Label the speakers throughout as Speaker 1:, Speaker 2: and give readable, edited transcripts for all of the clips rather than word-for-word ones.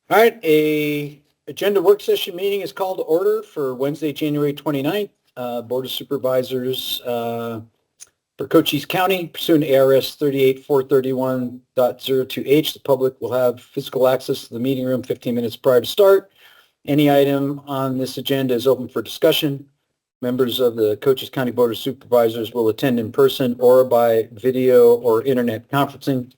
Speaker 1: All right, a agenda work session meeting is called to order for Wednesday, January 29th. Board of Supervisors for Cochise County pursuant to ARS 38431.02H. The public will have physical access to the meeting room 15 minutes prior to start. Any item on this agenda is open for discussion. Members of the Cochise County Board of Supervisors will attend in person or by video or internet conferencing.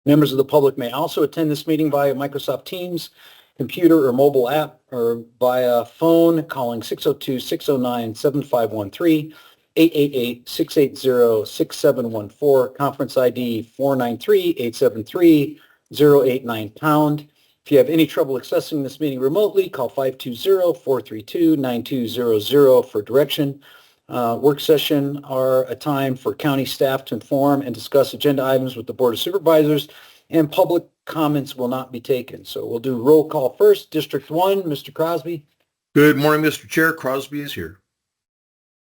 Speaker 1: Members of the public may also attend this meeting via Microsoft Teams, computer or mobile app, or via phone calling 602-609-7513, 888-680-6714, conference ID 493-873-089 #. If you have any trouble accessing this meeting remotely, call 520-432-9200 for direction. Work session are a time for county staff to inform and discuss agenda items with the Board of Supervisors, and public comments will not be taken. So we'll do roll call first. District 1, Mr. Crosby.
Speaker 2: Good morning, Mr. Chair. Crosby is here.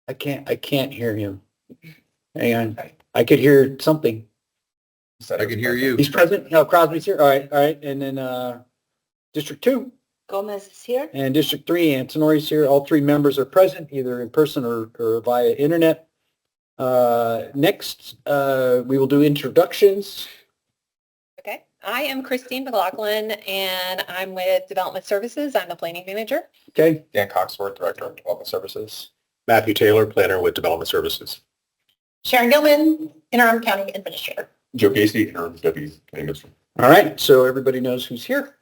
Speaker 1: I can't hear him. Hang on. I could hear something.
Speaker 2: I can hear you.
Speaker 1: He's present? No, Crosby's here. All right. And then District 2.
Speaker 3: Gomez is here.
Speaker 1: And District 3, Antonori's here. All three members are present, either in person or via internet. Next, we will do introductions.
Speaker 3: Okay. I am Christine McLaughlin, and I'm with Development Services. I'm the planning manager.
Speaker 1: Okay.
Speaker 4: Dan Coxworth, Director of Development Services. Matthew Taylor, Planner with Development Services.
Speaker 3: Sharon Gilman, Interim County Administrator.
Speaker 4: Joe Casey, Interim Deputy County Administrator.
Speaker 1: All right. So everybody knows who's here.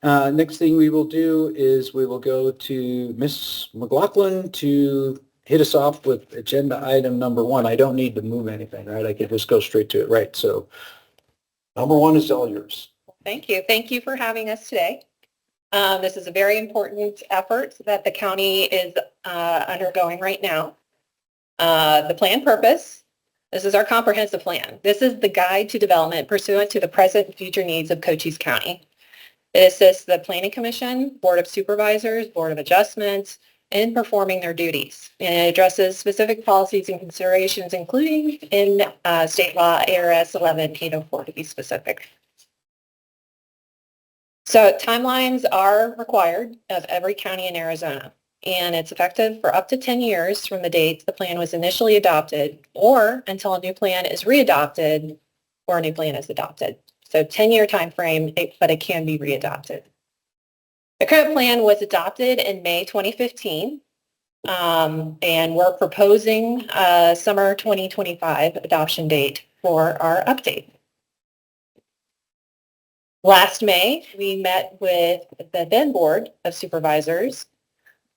Speaker 1: Next thing we will do is we will go to Ms. McLaughlin to hit us off with agenda item number 1. I don't need to move anything, right? I can just go straight to it, right? So number 1 is all yours.
Speaker 3: Thank you. Thank you for having us today. This is a very important effort that the county is undergoing right now. The plan purpose, this is our comprehensive plan. This is the guide to development pursuant to the present and future needs of Cochise County. It assists the Planning Commission, Board of Supervisors, Board of Adjustments in performing their duties. And it addresses specific policies and considerations, including in state law ARS 11804 to be specific. So timelines are required of every county in Arizona, and it's effective for up to 10 years from the date the plan was initially adopted or until a new plan is readopted or a new plan is adopted. So 10-year time frame, but it can be readopted. The current plan was adopted in May 2015, and we're proposing a summer 2025 adoption date for our update. Last May, we met with the then Board of Supervisors,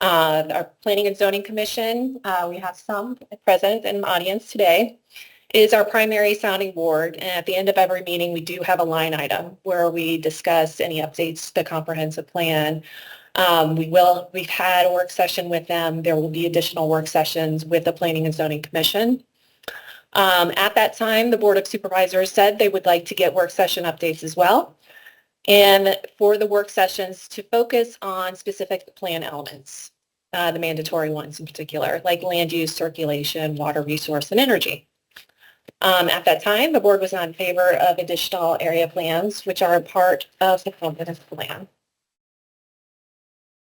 Speaker 3: our Planning and Zoning Commission. We have some present in the audience today. Is our primary sounding board, and at the end of every meeting we do have a line item where we discuss any updates to the comprehensive plan. We've had a work session with them. There will be additional work sessions with the Planning and Zoning Commission. At that time, the Board of Supervisors said they would like to get work session updates as well, and for the work sessions to focus on specific plan elements, the mandatory ones in particular, like land use, circulation, water resource, and energy. At that time, the board was not in favor of additional area plans, which are a part of the comprehensive plan.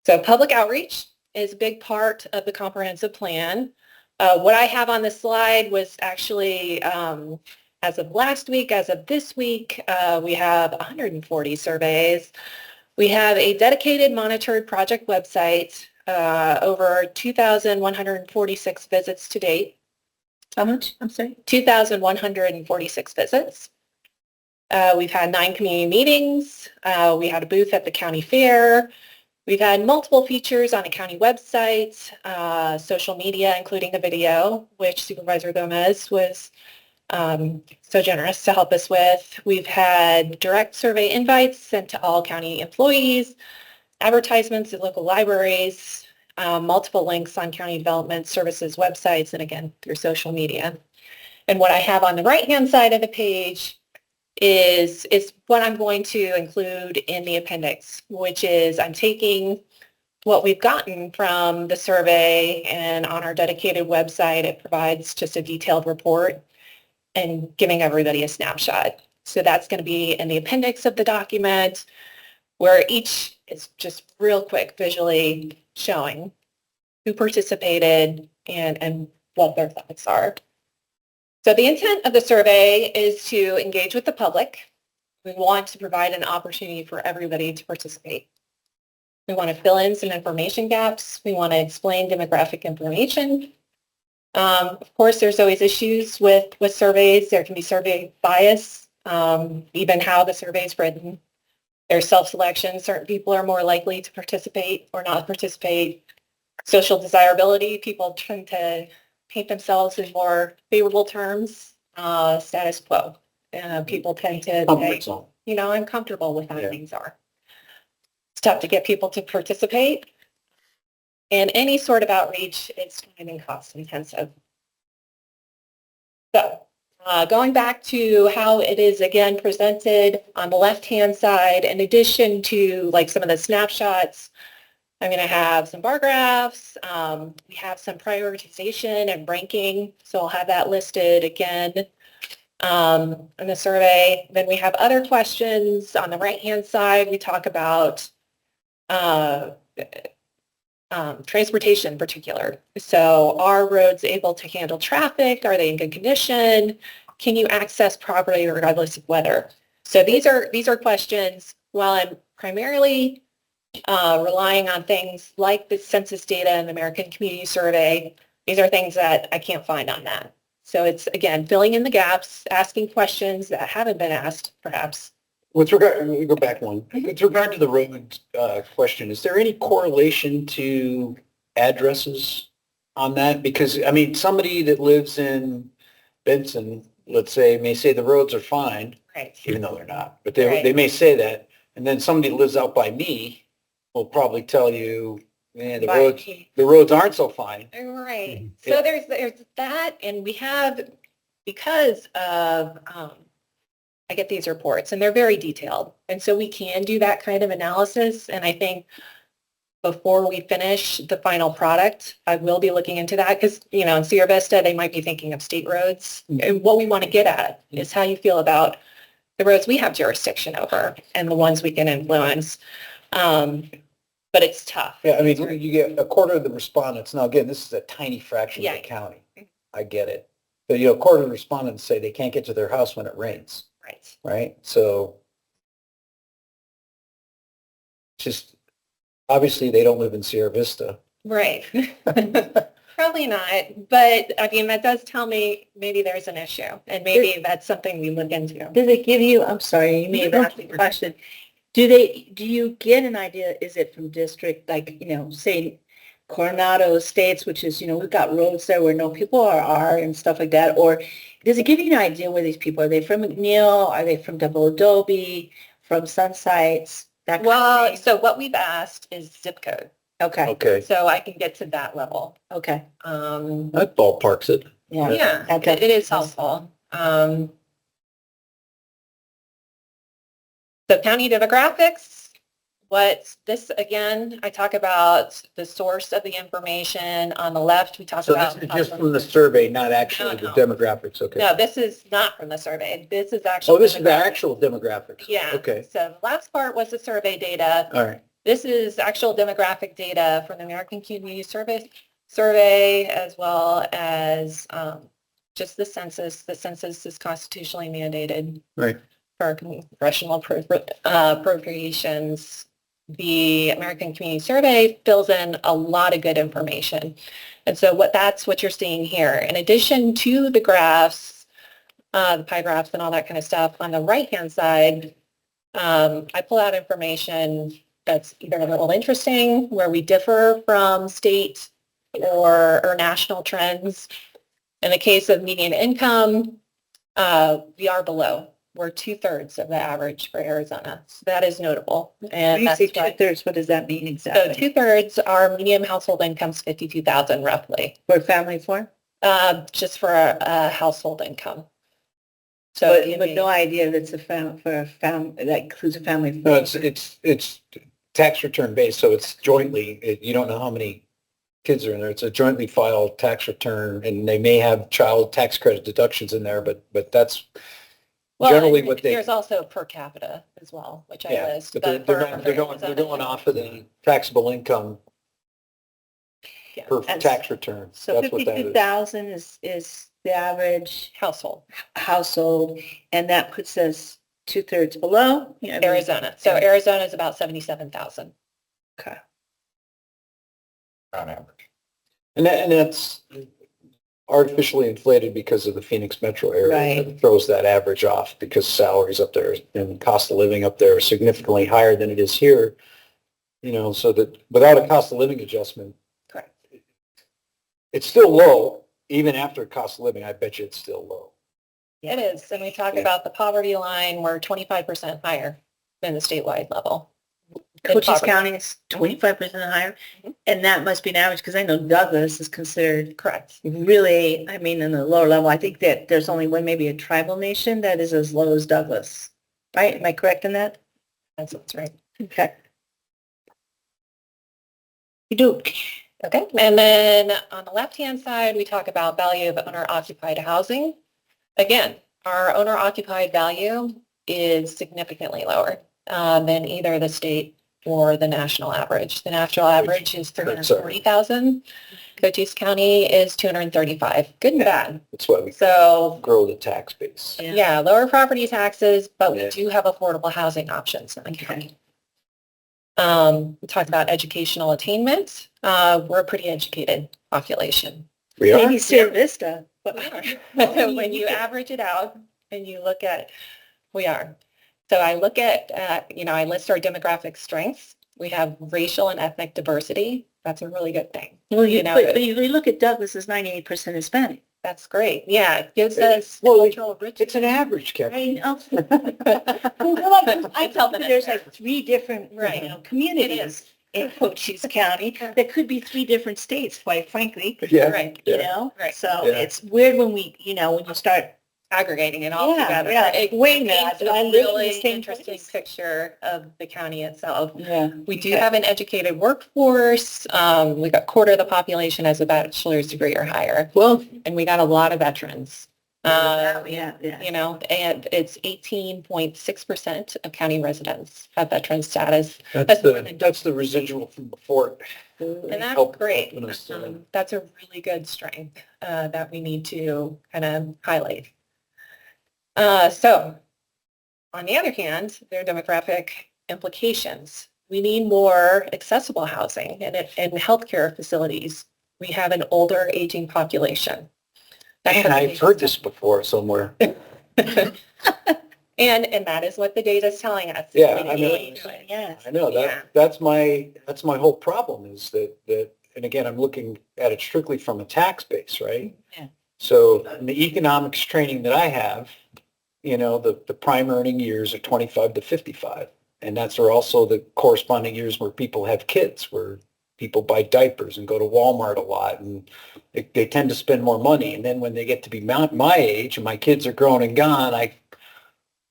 Speaker 3: So public outreach is a big part of the comprehensive plan. What I have on this slide was actually, as of last week, as of this week, we have 140 surveys. We have a dedicated monitored project website, over 2,146 visits to date. How much? I'm sorry? 2,146 visits. We've had 9 community meetings. We had a booth at the county fair. We've had multiple features on the county website, social media, including a video, which Supervisor Gomez was so generous to help us with. We've had direct survey invites sent to all county employees, advertisements at local libraries, multiple links on county development services websites, and again, through social media. And what I have on the right-hand side of the page is what I'm going to include in the appendix, which is I'm taking what we've gotten from the survey, and on our dedicated website, it provides just a detailed report and giving everybody a snapshot. So that's going to be in the appendix of the document. where each is just real quick visually showing who participated and what their thoughts are. So the intent of the survey is to engage with the public. We want to provide an opportunity for everybody to participate. We want to fill in some information gaps. We want to explain demographic information. Of course, there's always issues with surveys. There can be survey bias, even how the survey is written. There's self-selection. Certain people are more likely to participate or not participate. Social desirability. People tend to paint themselves in more favorable terms. Status quo. People tend to
Speaker 1: Comfort
Speaker 3: say,
Speaker 1: zone.
Speaker 3: I'm comfortable with how
Speaker 1: Yeah.
Speaker 3: things are. It's tough to get people to participate. And any sort of outreach, it's time and cost intensive. So going back to how it is again presented on the left-hand side, in addition to like some of the snapshots, I'm going to have some bar graphs. We have some prioritization and ranking. So I'll have that listed again in the survey. Then we have other questions on the right-hand side. We talk about transportation in particular. So are roads able to handle traffic? Are they in good condition? Can you access property regardless of weather? So these are questions. While I'm primarily relying on things like the census data and the American Community Survey, these are things that I can't find on that. So it's, again, filling in the gaps, asking questions that haven't been asked, perhaps.
Speaker 1: With regard, let me go back one. With regard to the road question, is there any correlation to addresses on that? Because, I mean, somebody that lives in Benson, let's say, may say the roads are fine,
Speaker 3: Right.
Speaker 1: even though they're not. But
Speaker 3: Right.
Speaker 1: they may say that. And then somebody that lives out by me will probably tell you, man, the roads aren't so fine.
Speaker 3: Right.
Speaker 1: Yeah.
Speaker 3: So there's that, and we have, because of, I get these reports, and they're very detailed. And so we can do that kind of analysis. And I think before we finish the final product, I will be looking into that because, in Sierra Vista, they might be thinking of state roads. And what we want to get at is how you feel about the roads we have jurisdiction over and the ones we can influence. But it's tough.
Speaker 1: Yeah, I mean, you get a quarter of the respondents. Now, again, this is a tiny fraction of
Speaker 3: Yeah.
Speaker 1: the county. I get it. But, a quarter of the respondents say they can't get to their house when it rains,
Speaker 3: Right.
Speaker 1: right? So just, obviously, they don't live in Sierra Vista.
Speaker 3: Right. Probably not. But I mean, that does tell me maybe there's an issue and maybe that's something we look into.
Speaker 5: Does it give you, I'm sorry, you may have asked me a question. Do you get an idea, is it from district, like, say Coronado Estates, which is, we've got roads there where no people are and stuff like that? Or does it give you an idea where these people, are they from McNeil? Are they from Double Adobe, from Sunsites? That kind of
Speaker 3: Well,
Speaker 5: thing?
Speaker 3: so what we've asked is zip code.
Speaker 5: Okay,
Speaker 1: Okay.
Speaker 3: So I can get to that level.
Speaker 5: okay,
Speaker 1: That ballparks it.
Speaker 5: yeah.
Speaker 3: Yeah,
Speaker 5: Okay.
Speaker 3: it is helpful. So county demographics, again, I talk about the source of the information. On the left, we talk
Speaker 1: So
Speaker 3: about.
Speaker 1: this is just from the survey, not actually the
Speaker 3: No.
Speaker 1: demographics, okay?
Speaker 3: No, this is not from the survey. This is actually.
Speaker 1: Oh, this is the actual demographics?
Speaker 3: Yeah.
Speaker 1: Okay,
Speaker 3: So the last part was the survey data.
Speaker 1: all right.
Speaker 3: This is actual demographic data from the American Community Survey, as well as just the census. The census is constitutionally mandated.
Speaker 1: Right.
Speaker 3: For congressional appropriations. The American Community Survey fills in a lot of good information. And so that's what you're seeing here. In addition to the graphs, the pie graphs and all that kind of stuff, on the right-hand side, I pull out information that's either a little interesting, where we differ from state or national trends. In the case of median income, we are below. We're 2/3 of the average for Arizona. So that is notable.
Speaker 5: When
Speaker 3: And
Speaker 5: you
Speaker 3: that's
Speaker 5: say
Speaker 3: why.
Speaker 5: 2/3, what does that mean
Speaker 3: So
Speaker 5: exactly?
Speaker 3: 2/3, our median household income's 52,000 roughly,
Speaker 5: For family form?
Speaker 3: just for a household income. So
Speaker 5: But
Speaker 3: it'd
Speaker 5: but
Speaker 3: be-
Speaker 5: no idea that's that includes a family.
Speaker 1: No,
Speaker 5: form.
Speaker 1: it's tax return based, so it's jointly, you don't know how many kids are in there. It's a jointly filed tax return, and they may have child tax credit deductions in there, but that's,
Speaker 3: Well,
Speaker 1: generally
Speaker 3: and
Speaker 1: what they,
Speaker 3: there's also per capita as well, which I
Speaker 1: yeah,
Speaker 3: list.
Speaker 1: but they're going off of the taxable income
Speaker 3: Yeah.
Speaker 1: per
Speaker 5: And
Speaker 1: tax return.
Speaker 5: So
Speaker 1: That's what that is.
Speaker 5: 52,000 is the average
Speaker 3: household,
Speaker 5: household, and that puts us 2/3 below. Yeah, I mean,
Speaker 3: Arizona. So Arizona is about 77,000.
Speaker 5: Okay.
Speaker 4: On average.
Speaker 1: And that's artificially inflated because of the Phoenix metro area.
Speaker 5: Right.
Speaker 1: That throws that average off because salaries up there and cost of living up there are significantly higher than it is here. You know, so that without a cost of living adjustment,
Speaker 3: Correct.
Speaker 1: it's still low. Even after cost of living, I bet you it's still low.
Speaker 3: It is. And we talk
Speaker 1: Yeah.
Speaker 3: about the poverty line, we're 25% higher than the statewide level.
Speaker 5: Cochise
Speaker 3: poverty.
Speaker 5: County is 25% higher, and that must be an average, because I know Douglas is considered
Speaker 3: Correct.
Speaker 5: really, I mean, in the lower level. I think that there's only one, maybe a tribal nation that is as low as Douglas, right? Am I correct in that?
Speaker 3: That's right.
Speaker 5: Okay. You do.
Speaker 3: Okay. And then on the left-hand side, we talk about value of owner-occupied housing. Again, our owner-occupied value is significantly lower than either the state or the national average. The national average is 340,000. Cochise County is 235. Good and bad.
Speaker 1: That's why we
Speaker 3: So
Speaker 1: grow the tax base.
Speaker 3: yeah, lower property taxes, but
Speaker 1: Yeah.
Speaker 3: we do have affordable housing options in the
Speaker 5: Okay.
Speaker 3: county. We talked about educational attainment. We're a pretty educated population.
Speaker 1: We are.
Speaker 5: Maybe Sierra Vista. But
Speaker 3: When you average it out and you look at, we are. So I look at, I list our demographic strengths. We have racial and ethnic diversity. That's a really good thing.
Speaker 5: Well,
Speaker 3: You know,
Speaker 5: but you look at Douglas as 98% Hispanic.
Speaker 3: That's great. Yeah, it gives us
Speaker 1: Well,
Speaker 3: cultural richness.
Speaker 1: It's an average, Kevin.
Speaker 5: I know. I tell them there's like three different,
Speaker 3: Right.
Speaker 5: communities in Cochise County. There could be three different states, quite frankly,
Speaker 1: Yeah.
Speaker 3: Right.
Speaker 5: you
Speaker 1: Yeah.
Speaker 5: know?
Speaker 3: Right.
Speaker 5: So
Speaker 1: Yeah.
Speaker 5: it's weird when when you start,
Speaker 3: Aggregating it all
Speaker 5: Yeah,
Speaker 3: together.
Speaker 5: yeah.
Speaker 3: It
Speaker 5: Wait a minute,
Speaker 3: paints
Speaker 5: I
Speaker 3: a
Speaker 5: live in the
Speaker 3: really
Speaker 5: same
Speaker 3: interesting
Speaker 5: place.
Speaker 3: picture of the county itself.
Speaker 5: yeah.
Speaker 3: We do
Speaker 5: Okay.
Speaker 3: have an educated workforce. We got quarter of the population has a bachelor's degree or higher,
Speaker 5: Well,
Speaker 3: and we got a lot of veterans.
Speaker 5: yeah.
Speaker 3: And it's 18.6% of county residents have veteran status.
Speaker 1: That's
Speaker 3: more than
Speaker 1: that's the residual from before.
Speaker 3: And that's
Speaker 1: Help-
Speaker 3: great.
Speaker 1: helping us,
Speaker 3: That's a really good strength that we need to kind of highlight. So on the other hand, there are demographic implications. We need more accessible housing and healthcare facilities. We have an older aging population. That
Speaker 1: Man,
Speaker 3: puts
Speaker 1: I've
Speaker 3: me-
Speaker 1: heard this before somewhere.
Speaker 3: And that is what the data is telling us.
Speaker 1: Yeah,
Speaker 3: We
Speaker 1: I
Speaker 3: need
Speaker 1: know.
Speaker 3: to-
Speaker 5: Yes.
Speaker 1: I know
Speaker 3: Yeah.
Speaker 1: that's my whole problem is that, and again, I'm looking at it strictly from a tax base, right?
Speaker 5: Yeah.
Speaker 1: So in the economics training that I have, the prime earning years are 25 to 55. And that's are also the corresponding years where people have kids, where people buy diapers and go to Walmart a lot and they tend to spend more money. And then when they get to be my age and my kids are grown and gone, I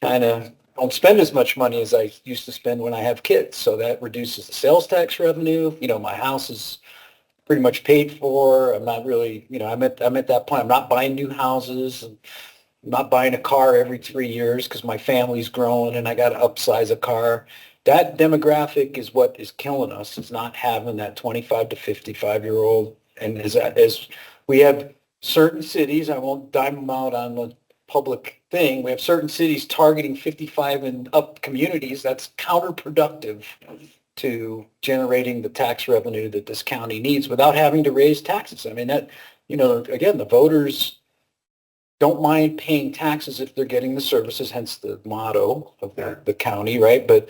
Speaker 1: kind of don't spend as much money as I used to spend when I have kids. So that reduces the sales tax revenue. My house is pretty much paid for. I'm not really, I'm at that point. I'm not buying new houses. I'm not buying a car every 3 years because my family's growing and I got to upsize a car. That demographic is what is killing us. Is not having that 25 to 55-year-old. And as we have certain cities, I won't dime them out on the public thing. We have certain cities targeting 55 and up communities. That's counterproductive to generating the tax revenue that this county needs without having to raise taxes. I mean, that, again, the voters don't mind paying taxes if they're getting the services, hence the motto of the county, right? But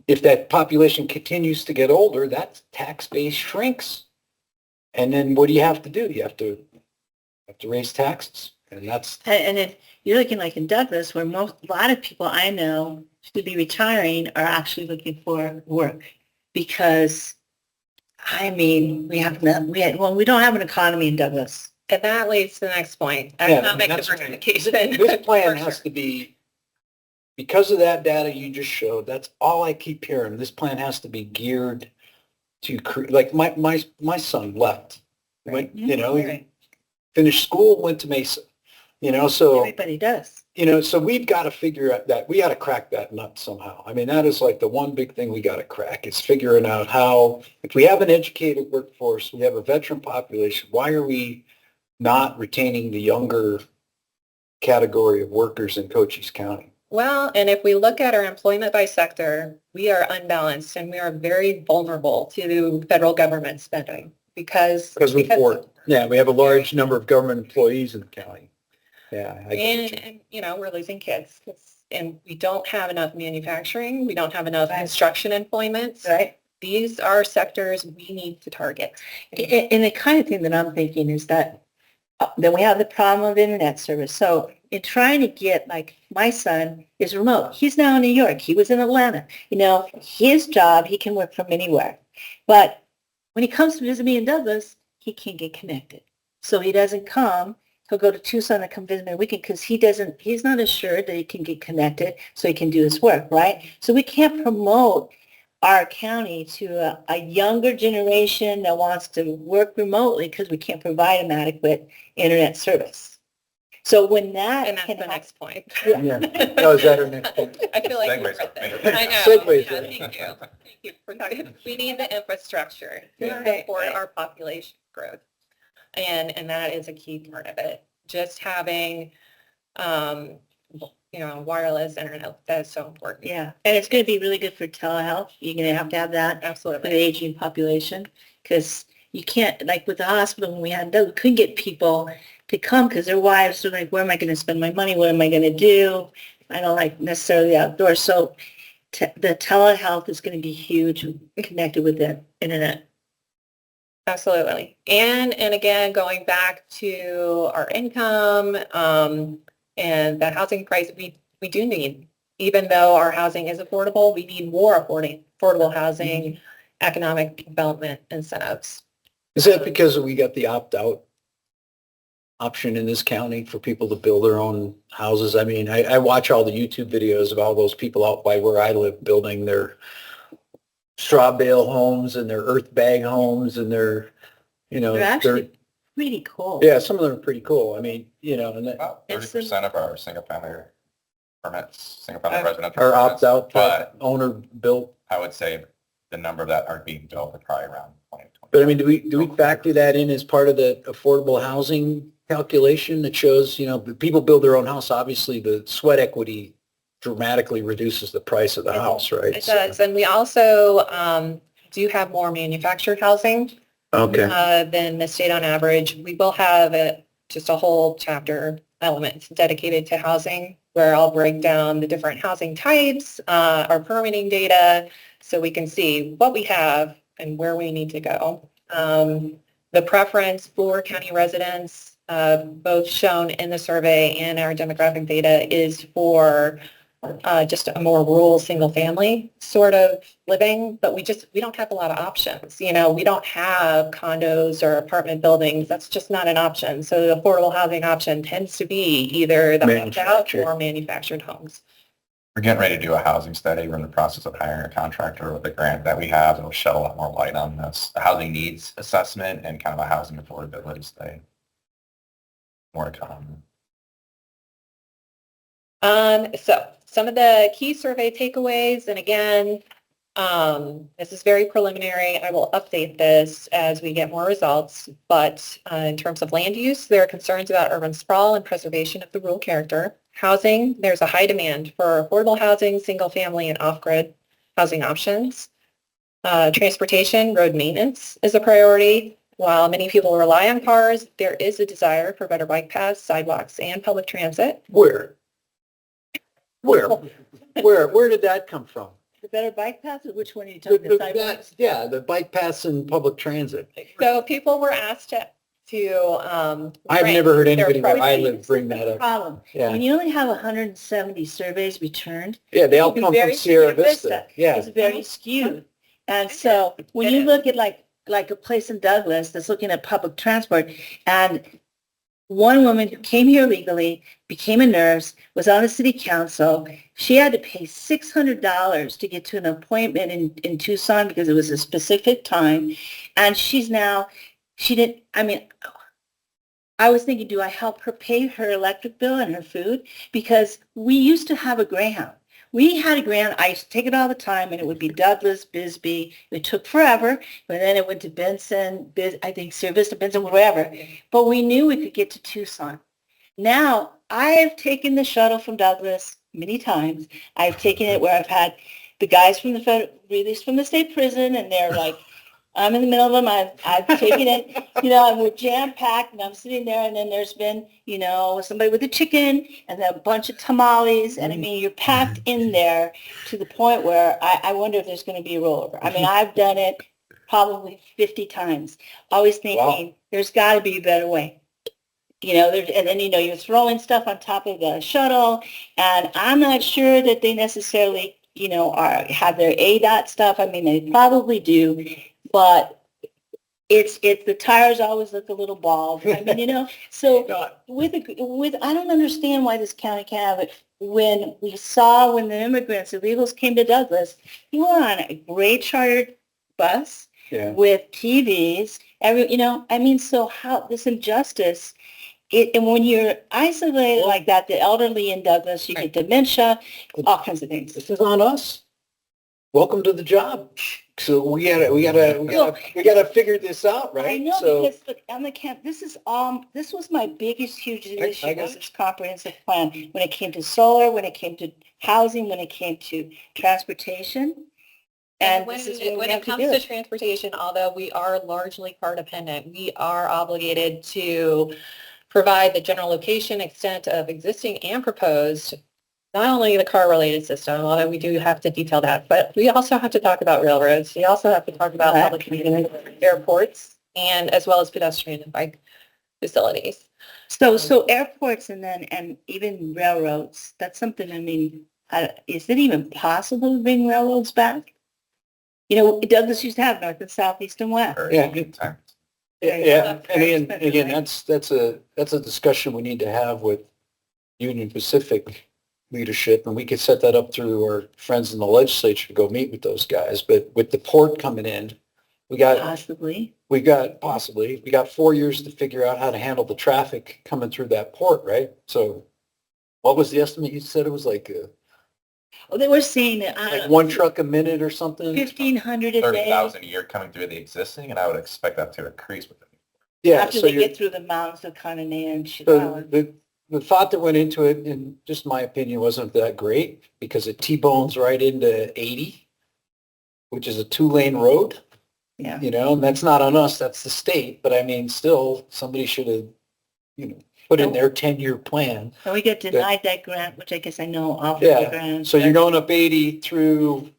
Speaker 1: if that population continues to get older, that tax base shrinks. And then what do you have to do? You have to raise taxes. And that's,
Speaker 5: And then you're looking like in Douglas, where a lot of people I know should be retiring are actually looking for work because, we don't have an economy in Douglas.
Speaker 3: And that leads to the next point,
Speaker 1: Yeah, I mean,
Speaker 3: economic
Speaker 1: that's-
Speaker 3: diversification.
Speaker 1: this plan
Speaker 3: For
Speaker 1: has
Speaker 3: sure.
Speaker 1: to be, because of that data you just showed, that's all I keep hearing. This plan has to be geared to create, like my son left, went, he
Speaker 3: Right.
Speaker 1: finished school, went to Mesa, so
Speaker 5: Everybody does.
Speaker 1: so we've got to figure out that, we got to crack that nut somehow. I mean, that is like the one big thing we got to crack is figuring out how, if we have an educated workforce, we have a veteran population, why are we not retaining the younger category of workers in Cochise County?
Speaker 3: Well, and if we look at our employment by sector, we are unbalanced and we are very vulnerable to federal government spending because
Speaker 1: We have a large number of government employees in the county. Yeah. I get you.
Speaker 3: and we're losing kids and we don't have enough manufacturing. We don't have enough construction employment.
Speaker 5: Right.
Speaker 3: These are sectors we need to target.
Speaker 5: And the kind of thing that I'm thinking is that then we have the problem of internet service. So in trying to get, like, my son is remote. He's now in New York. He was in Atlanta. His job, he can work from anywhere. But when he comes to visit me in Douglas, he can't get connected. So he doesn't come. He'll go to Tucson and come visit me on the weekend because he's not assured that he can get connected so he can do his work, right? So we can't promote our county to a younger generation that wants to work remotely because we can't provide them adequate internet service. So when that
Speaker 3: And that's
Speaker 5: can
Speaker 3: the
Speaker 5: happen,
Speaker 3: next point.
Speaker 1: Yeah. Oh, is that our next point?
Speaker 3: I feel like
Speaker 2: Segues
Speaker 3: we're
Speaker 2: are
Speaker 3: right there. I know.
Speaker 1: Segues
Speaker 3: Yeah,
Speaker 1: are-
Speaker 3: thank you. Thank you for talking. We need the infrastructure to
Speaker 5: Right,
Speaker 3: support
Speaker 5: right.
Speaker 3: our population growth. And that is a key part of it. Just having, wireless internet, that is so important.
Speaker 5: yeah. And it's going to be really good for telehealth. You're going to have that for the
Speaker 3: Absolutely.
Speaker 5: aging population because you can't, like with the hospital when we had that, we couldn't get people to come because their wives were like, where am I going to spend my money? What am I going to do? I don't like necessarily outdoors. So the telehealth is going to be huge connected with the internet.
Speaker 3: Absolutely. And again, going back to our income and the housing price, we do need, even though our housing is affordable, we need more affordable housing, economic development incentives.
Speaker 1: Is that because we got the opt-out option in this county for people to build their own houses? I mean, I watch all the YouTube videos of all those people out by where I live building their straw bale homes and their earth bag homes and their,
Speaker 5: They're actually pretty cool.
Speaker 1: yeah, some of them are pretty cool. I mean, and that
Speaker 6: About
Speaker 5: It's
Speaker 6: 30% of our single-family permits, single-family residential
Speaker 1: are
Speaker 6: permits,
Speaker 1: opt-out,
Speaker 6: but
Speaker 1: owner built.
Speaker 6: I would say the number that are being built are probably around 20.
Speaker 1: But I mean, do we factor that in as part of the affordable housing calculation that shows, people build their own house, obviously the sweat equity dramatically reduces the price of the house, right?
Speaker 3: It does. And we also do have more manufactured housing
Speaker 1: Okay.
Speaker 3: than the state on average. We will have just a whole chapter element dedicated to housing where I'll break down the different housing types, our permitting data, so we can see what we have and where we need to go. The preference for county residents, both shown in the survey and our demographic data, is for just a more rural single family sort of living, but we don't have a lot of options. We don't have condos or apartment buildings. That's just not an option. So the affordable housing option tends to be either the opt-out or manufactured homes.
Speaker 6: We're getting ready to do a housing study. We're in the process of hiring a contractor with a grant that we have that will shed a lot more light on this, a housing needs assessment and kind of a housing affordability study. More to come.
Speaker 3: So some of the key survey takeaways, and again, this is very preliminary. I will update this as we get more results, but in terms of land use, there are concerns about urban sprawl and preservation of the rural character. Housing, there's a high demand for affordable housing, single family and off-grid housing options. Transportation, road maintenance is a priority. While many people rely on cars, there is a desire for better bike paths, sidewalks, and public transit.
Speaker 1: Where did that come from?
Speaker 5: The better bike paths, or which one are you talking about? Sidewalks?
Speaker 1: Yeah, the bike paths and public transit.
Speaker 3: So people were asked to
Speaker 1: I've
Speaker 3: rank
Speaker 1: never heard
Speaker 3: their
Speaker 1: anybody where I
Speaker 3: priorities.
Speaker 1: live bring that up.
Speaker 5: Problem.
Speaker 1: Yeah.
Speaker 5: When you only have 170 surveys returned,
Speaker 1: Yeah, they all
Speaker 5: it'd be
Speaker 1: come
Speaker 5: very
Speaker 1: from Sierra Vista. Yeah.
Speaker 5: it's very skewed. And so when you look at like a place in Douglas that's looking at public transport, and one woman who came here legally, became a nurse, was on the city council, she had to pay $600 to get to an appointment in Tucson because it was a specific time. And I was thinking, do I help her pay her electric bill and her food? Because we used to have a Greyhound. We had a Greyhound. I used to take it all the time, and it would be Douglas, Bisbee. It took forever, but then it went to Benson, I think Sierra Vista, Benson, wherever. But we knew we could get to Tucson. Now, I have taken the shuttle from Douglas many times. I've taken it where I've had the guys from the released from the state prison, and they're like, I'm in the middle of them. I've taken it, and we're jam-packed, and I'm sitting there, and then there's been, somebody with a chicken, and then a bunch of tamales, and I mean, you're packed in there to the point where I wonder if there's going to be a rollover. I mean, I've done it probably 50 times, always thinking there's got to be a better way. And then, you're throwing stuff on top of the shuttle, and I'm not sure that they necessarily, have their ADOT stuff. I mean, they probably do, but it's the tires always look a little bald. I mean, so with I don't understand why this county can't have it. When the immigrants, illegals came to Douglas, you were on a great chartered bus with TVs, so how this injustice. And when you're isolated like that, the elderly in Douglas, you get dementia, all kinds of things.
Speaker 1: This is on us. Welcome to the job. So we gotta figure this out, right?
Speaker 5: I know,
Speaker 1: So,
Speaker 5: because on the camp, this was my biggest, huge issue
Speaker 1: I got
Speaker 5: was this comprehensive plan. When it came to solar, when it came to housing, when it came to transportation. And
Speaker 3: when
Speaker 5: this is where we
Speaker 3: it
Speaker 5: have to
Speaker 3: comes
Speaker 5: do
Speaker 3: to
Speaker 5: it.
Speaker 3: transportation, although we are largely car dependent, we are obligated to provide the general location, extent of existing and proposed, not only the car-related system, although we do have to detail that, but we also have to talk about railroads. We also have to talk about
Speaker 5: Right.
Speaker 3: public community airports, and as well as pedestrian and bike facilities.
Speaker 5: So airports and even railroads, that's something, I mean, is it even possible to bring railroads back? Douglas used to have north and south, east and west.
Speaker 6: Very
Speaker 1: Yeah.
Speaker 6: good time.
Speaker 1: yeah,
Speaker 5: Very
Speaker 1: and
Speaker 5: expensive,
Speaker 1: again,
Speaker 5: right?
Speaker 1: that's a discussion we need to have with Union Pacific leadership, and we could set that up through our friends in the legislature to go meet with those guys. But with the port coming in, we got
Speaker 5: Possibly.
Speaker 1: 4 years to figure out how to handle the traffic coming through that port, right? So what was the estimate? You said it was like
Speaker 5: They were saying that, I
Speaker 1: like
Speaker 5: don't know,
Speaker 1: one truck a minute or something?
Speaker 5: 1,500 a day
Speaker 6: 30,000 a year coming through the existing, and I would expect that to increase with it.
Speaker 1: Yeah,
Speaker 5: after
Speaker 1: so
Speaker 5: they
Speaker 1: you're,
Speaker 5: get through the mountains of Cananea and
Speaker 1: so
Speaker 5: Chicago.
Speaker 1: the thought that went into it, in just my opinion, wasn't that great because it T-bones right into 80, which is a 2-lane road,
Speaker 5: Yeah.
Speaker 1: and that's not on us, that's the state. But I mean, still, somebody should have, put in their 10-year plan.
Speaker 5: And we get denied that grant, which I guess I know off
Speaker 1: Yeah,
Speaker 5: the grant.
Speaker 1: So you're going up 80 through,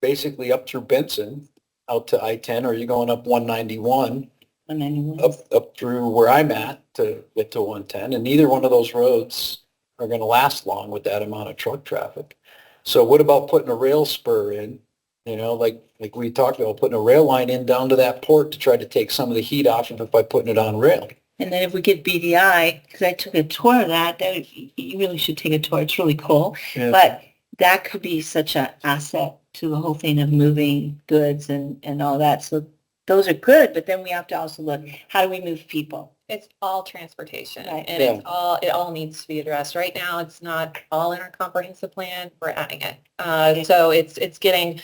Speaker 1: basically up through Benson, out to I-10, or you're going up 191,
Speaker 5: 191.
Speaker 1: up through where I'm at to get to 110, and neither one of those roads are going to last long with that amount of truck traffic. So what about putting a rail spur in, like we talked about, putting a rail line in down to that port to try to take some of the heat off of it by putting it on rail?
Speaker 5: And then if we get BDI, because I took a tour of that you really should take a tour. It's really cool.
Speaker 1: Yeah.
Speaker 5: But that could be such an asset to the whole thing of moving goods and all that. So those are good, but then we have to also look, how do we move people?
Speaker 3: It's all transportation,
Speaker 5: Right.
Speaker 3: and it all needs to be addressed. Right now, it's not all in our comprehensive plan. We're adding it. So it's getting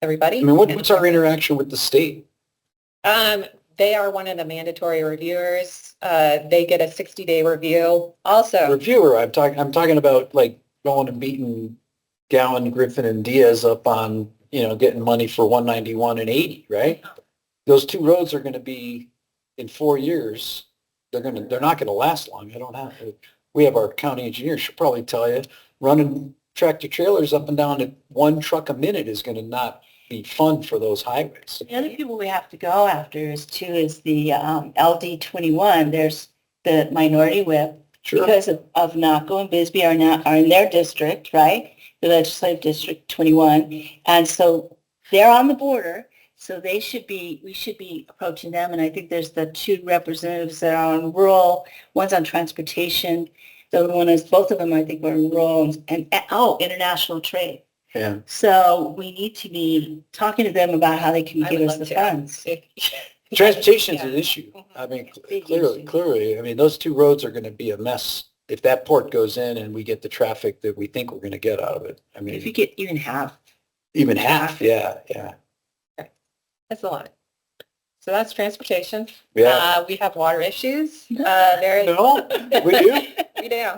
Speaker 3: everybody.
Speaker 1: I mean, what's our interaction with the state?
Speaker 3: They are one of the mandatory reviewers. They get a 60-day review. Also,
Speaker 1: Reviewer, I'm talking about like going and beating Gowan, Griffin, and Diaz up on, getting money for 191 and 80, right? Those two roads are going to be, in 4 years, they're not going to last long. We have our county engineer, she'll probably tell you, running tractor trailers up and down at 1 truck a minute is going to not be fun for those highways.
Speaker 5: The other people we have to go after is the LD21. There's the minority whip.
Speaker 1: Sure.
Speaker 5: Because of Naco and Bisbee are in their district, right? The legislative district 21. And so they're on the border. So we should be approaching them. And I think there's the 2 representatives that are on rural, one's on transportation. The other one is, both of them, I think, were in rural and international trade.
Speaker 1: Yeah.
Speaker 5: So we need to be talking to them about how they can
Speaker 3: I
Speaker 5: give
Speaker 3: would
Speaker 5: us
Speaker 3: love
Speaker 5: the
Speaker 3: to.
Speaker 5: funds.
Speaker 1: Transportation's
Speaker 3: Yeah.
Speaker 1: an issue. I mean,
Speaker 5: Big
Speaker 1: clearly,
Speaker 5: issue.
Speaker 1: clearly, I mean, those two roads are going to be a mess if that port goes in and we get the traffic that we think we're going to get out of it. I
Speaker 5: If you
Speaker 1: mean,
Speaker 5: get even half.
Speaker 1: even half, yeah.
Speaker 3: That's a lot. So that's transportation.
Speaker 1: Yeah.
Speaker 3: We have water issues.
Speaker 5: No.
Speaker 3: There is.
Speaker 1: No, we do?
Speaker 3: We do.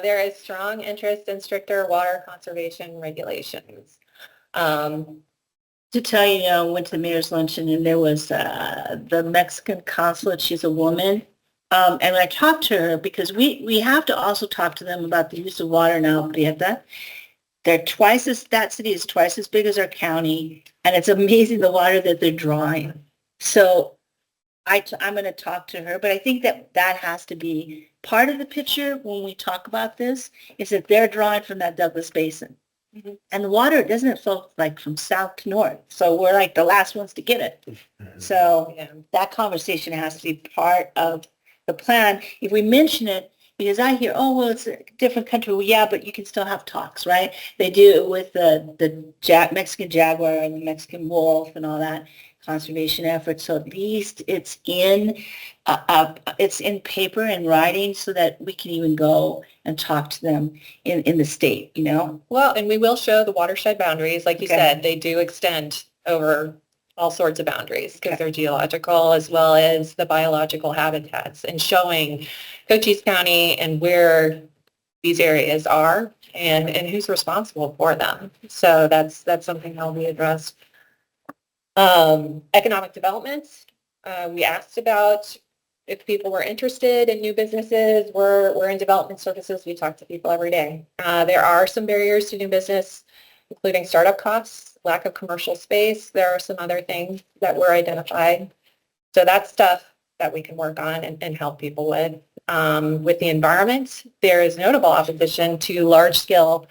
Speaker 3: There is strong interest in stricter water conservation regulations.
Speaker 5: To tell you, I went to the mayor's luncheon and there was the Mexican consulate. She's a woman. And I talked to her because we have to also talk to them about the use of water now. That city is twice as big as our county. And it's amazing the water that they're drawing. So I'm going to talk to her, but I think that has to be part of the picture when we talk about this, is that they're drawing from that Douglas Basin.
Speaker 3: Mhm.
Speaker 5: And the water doesn't flow like from south to north. So we're like the last ones to get it. So
Speaker 3: Yeah.
Speaker 5: that conversation has to be part of the plan. If we mention it, because I hear, oh, well, it's a different country. Well, yeah, but you can still have talks, right? They do it with the Mexican jaguar and the Mexican wolf and all that conservation efforts. So at least it's in paper and writing so that we can even go and talk to them in the state, you know?
Speaker 3: Well, and we will show the watershed boundaries. Like you
Speaker 5: Okay.
Speaker 3: said, they do extend over all sorts of boundaries because
Speaker 5: Okay.
Speaker 3: they're geological as well as the biological habitats, and showing Cochise County and where these areas are and who's responsible for them. So that's something that will be addressed. Economic development, we asked about if people were interested in new businesses. We're in development services. We talk to people every day. There are some barriers to new business, including startup costs, lack of commercial space. There are some other things that were identified. So that's stuff that we can work on and help people with. With the environment, there is notable opposition to large-scale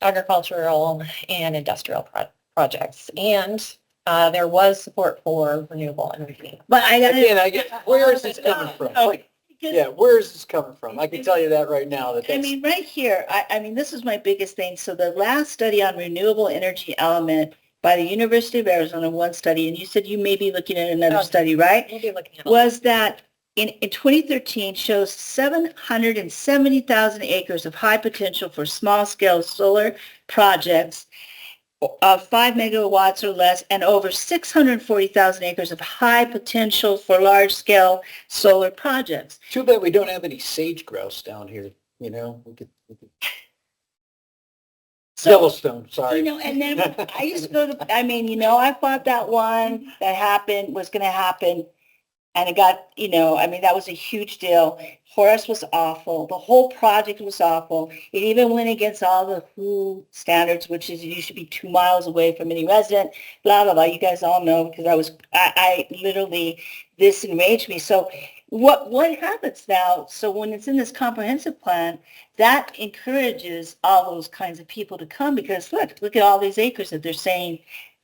Speaker 3: agricultural and industrial projects. And there was support for renewable energy.
Speaker 5: But
Speaker 1: Again, where is this coming from?
Speaker 5: Okay.
Speaker 1: Yeah, where is this coming from? I can tell you that right now.
Speaker 5: I mean, right here, I mean, this is my biggest thing. So the last study on renewable energy element by the University of Arizona, one study, and you said you may be looking at another
Speaker 3: Oh.
Speaker 5: study, right?
Speaker 3: We'll be looking at
Speaker 5: Was that in 2013 shows 770,000 acres of high potential for small-scale solar projects of 5 megawatts or less, and over 640,000 acres of high potential for large-scale solar projects.
Speaker 1: Too bad we don't have any sage grouse down here, you know? We could-
Speaker 5: So,
Speaker 1: Yellowstone, sorry.
Speaker 5: you know, and then I used to go to, I mean, you know, I thought that one that happened was going to happen. And it got, you know, I mean, that was a huge deal. Horace was awful. The whole project was awful. It even went against all the WHO standards, which is you should be 2 miles away from any resident, blah, blah, blah. You guys all know because I literally, this enraged me. So what happens now? So when it's in this comprehensive plan, that encourages all those kinds of people to come because look at all these acres that they're saying,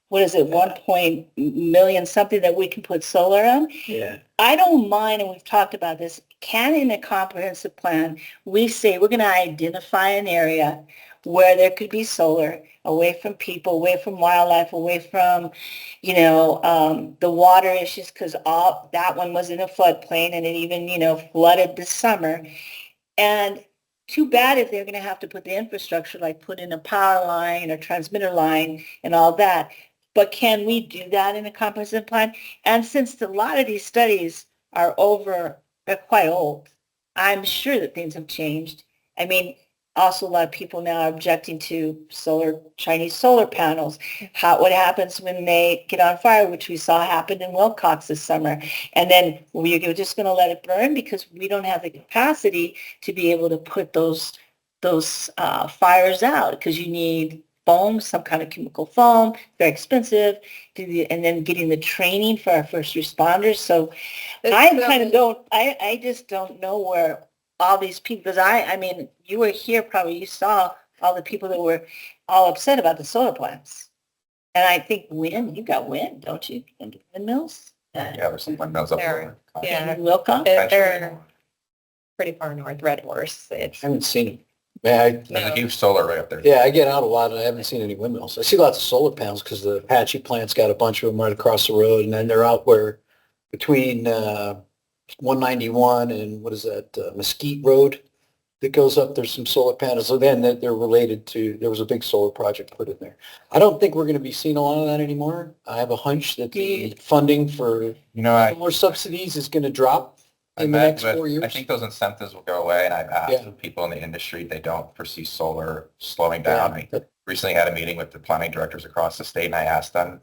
Speaker 5: what is it, 1 million something that we can put solar on?
Speaker 1: Yeah.
Speaker 5: I don't mind, and we've talked about this, can in a comprehensive plan, we say we're going to identify an area where there could be solar away from people, away from wildlife, away from, you know, the water issues, because all that one was in a floodplain and it even, you know, flooded this summer. And too bad if they're going to have to put the infrastructure, like put in a power line or transmitter line and all that. But can we do that in a comprehensive plan? And since a lot of these studies are they're quite old, I'm sure that things have changed. I mean, also a lot of people now are objecting to Chinese solar panels. What happens when they get on fire, which we saw happen in Wilcox this summer. And then we're just going to let it burn because we don't have the capacity to be able to put those fires out because you need foam, some kind of chemical foam, very expensive, and then getting the training for our first responders. So I just don't know where all these people, because I mean, you were here probably, you saw all the people that were all upset about the solar plants. And I think you got wind, don't you? And windmills?
Speaker 6: Yeah, there's some windows up there.
Speaker 3: Yeah.
Speaker 5: In Wilcox?
Speaker 3: They're pretty far north, Red Horse.
Speaker 1: I haven't seen them. Yeah,
Speaker 6: There's a huge solar right up there.
Speaker 1: yeah, I get out a lot and I haven't seen any windmills. I see lots of solar panels because the Apache plant's got a bunch of them right across the road and then they're out where between 191 and what is that, Mesquite Road that goes up. There's some solar panels. So then they're related to, there was a big solar project put in there. I don't think we're going to be seeing a lot of that anymore. I have a hunch that the funding for
Speaker 6: You know, I,
Speaker 1: solar subsidies is going to drop
Speaker 6: I
Speaker 1: in the
Speaker 6: met
Speaker 1: next
Speaker 6: with-
Speaker 1: 4 years.
Speaker 6: I think those incentives will go away, and I've asked
Speaker 1: Yeah.
Speaker 6: with people in the industry, they don't foresee solar slowing down. I recently had a meeting with the planning directors across the state, and I asked them,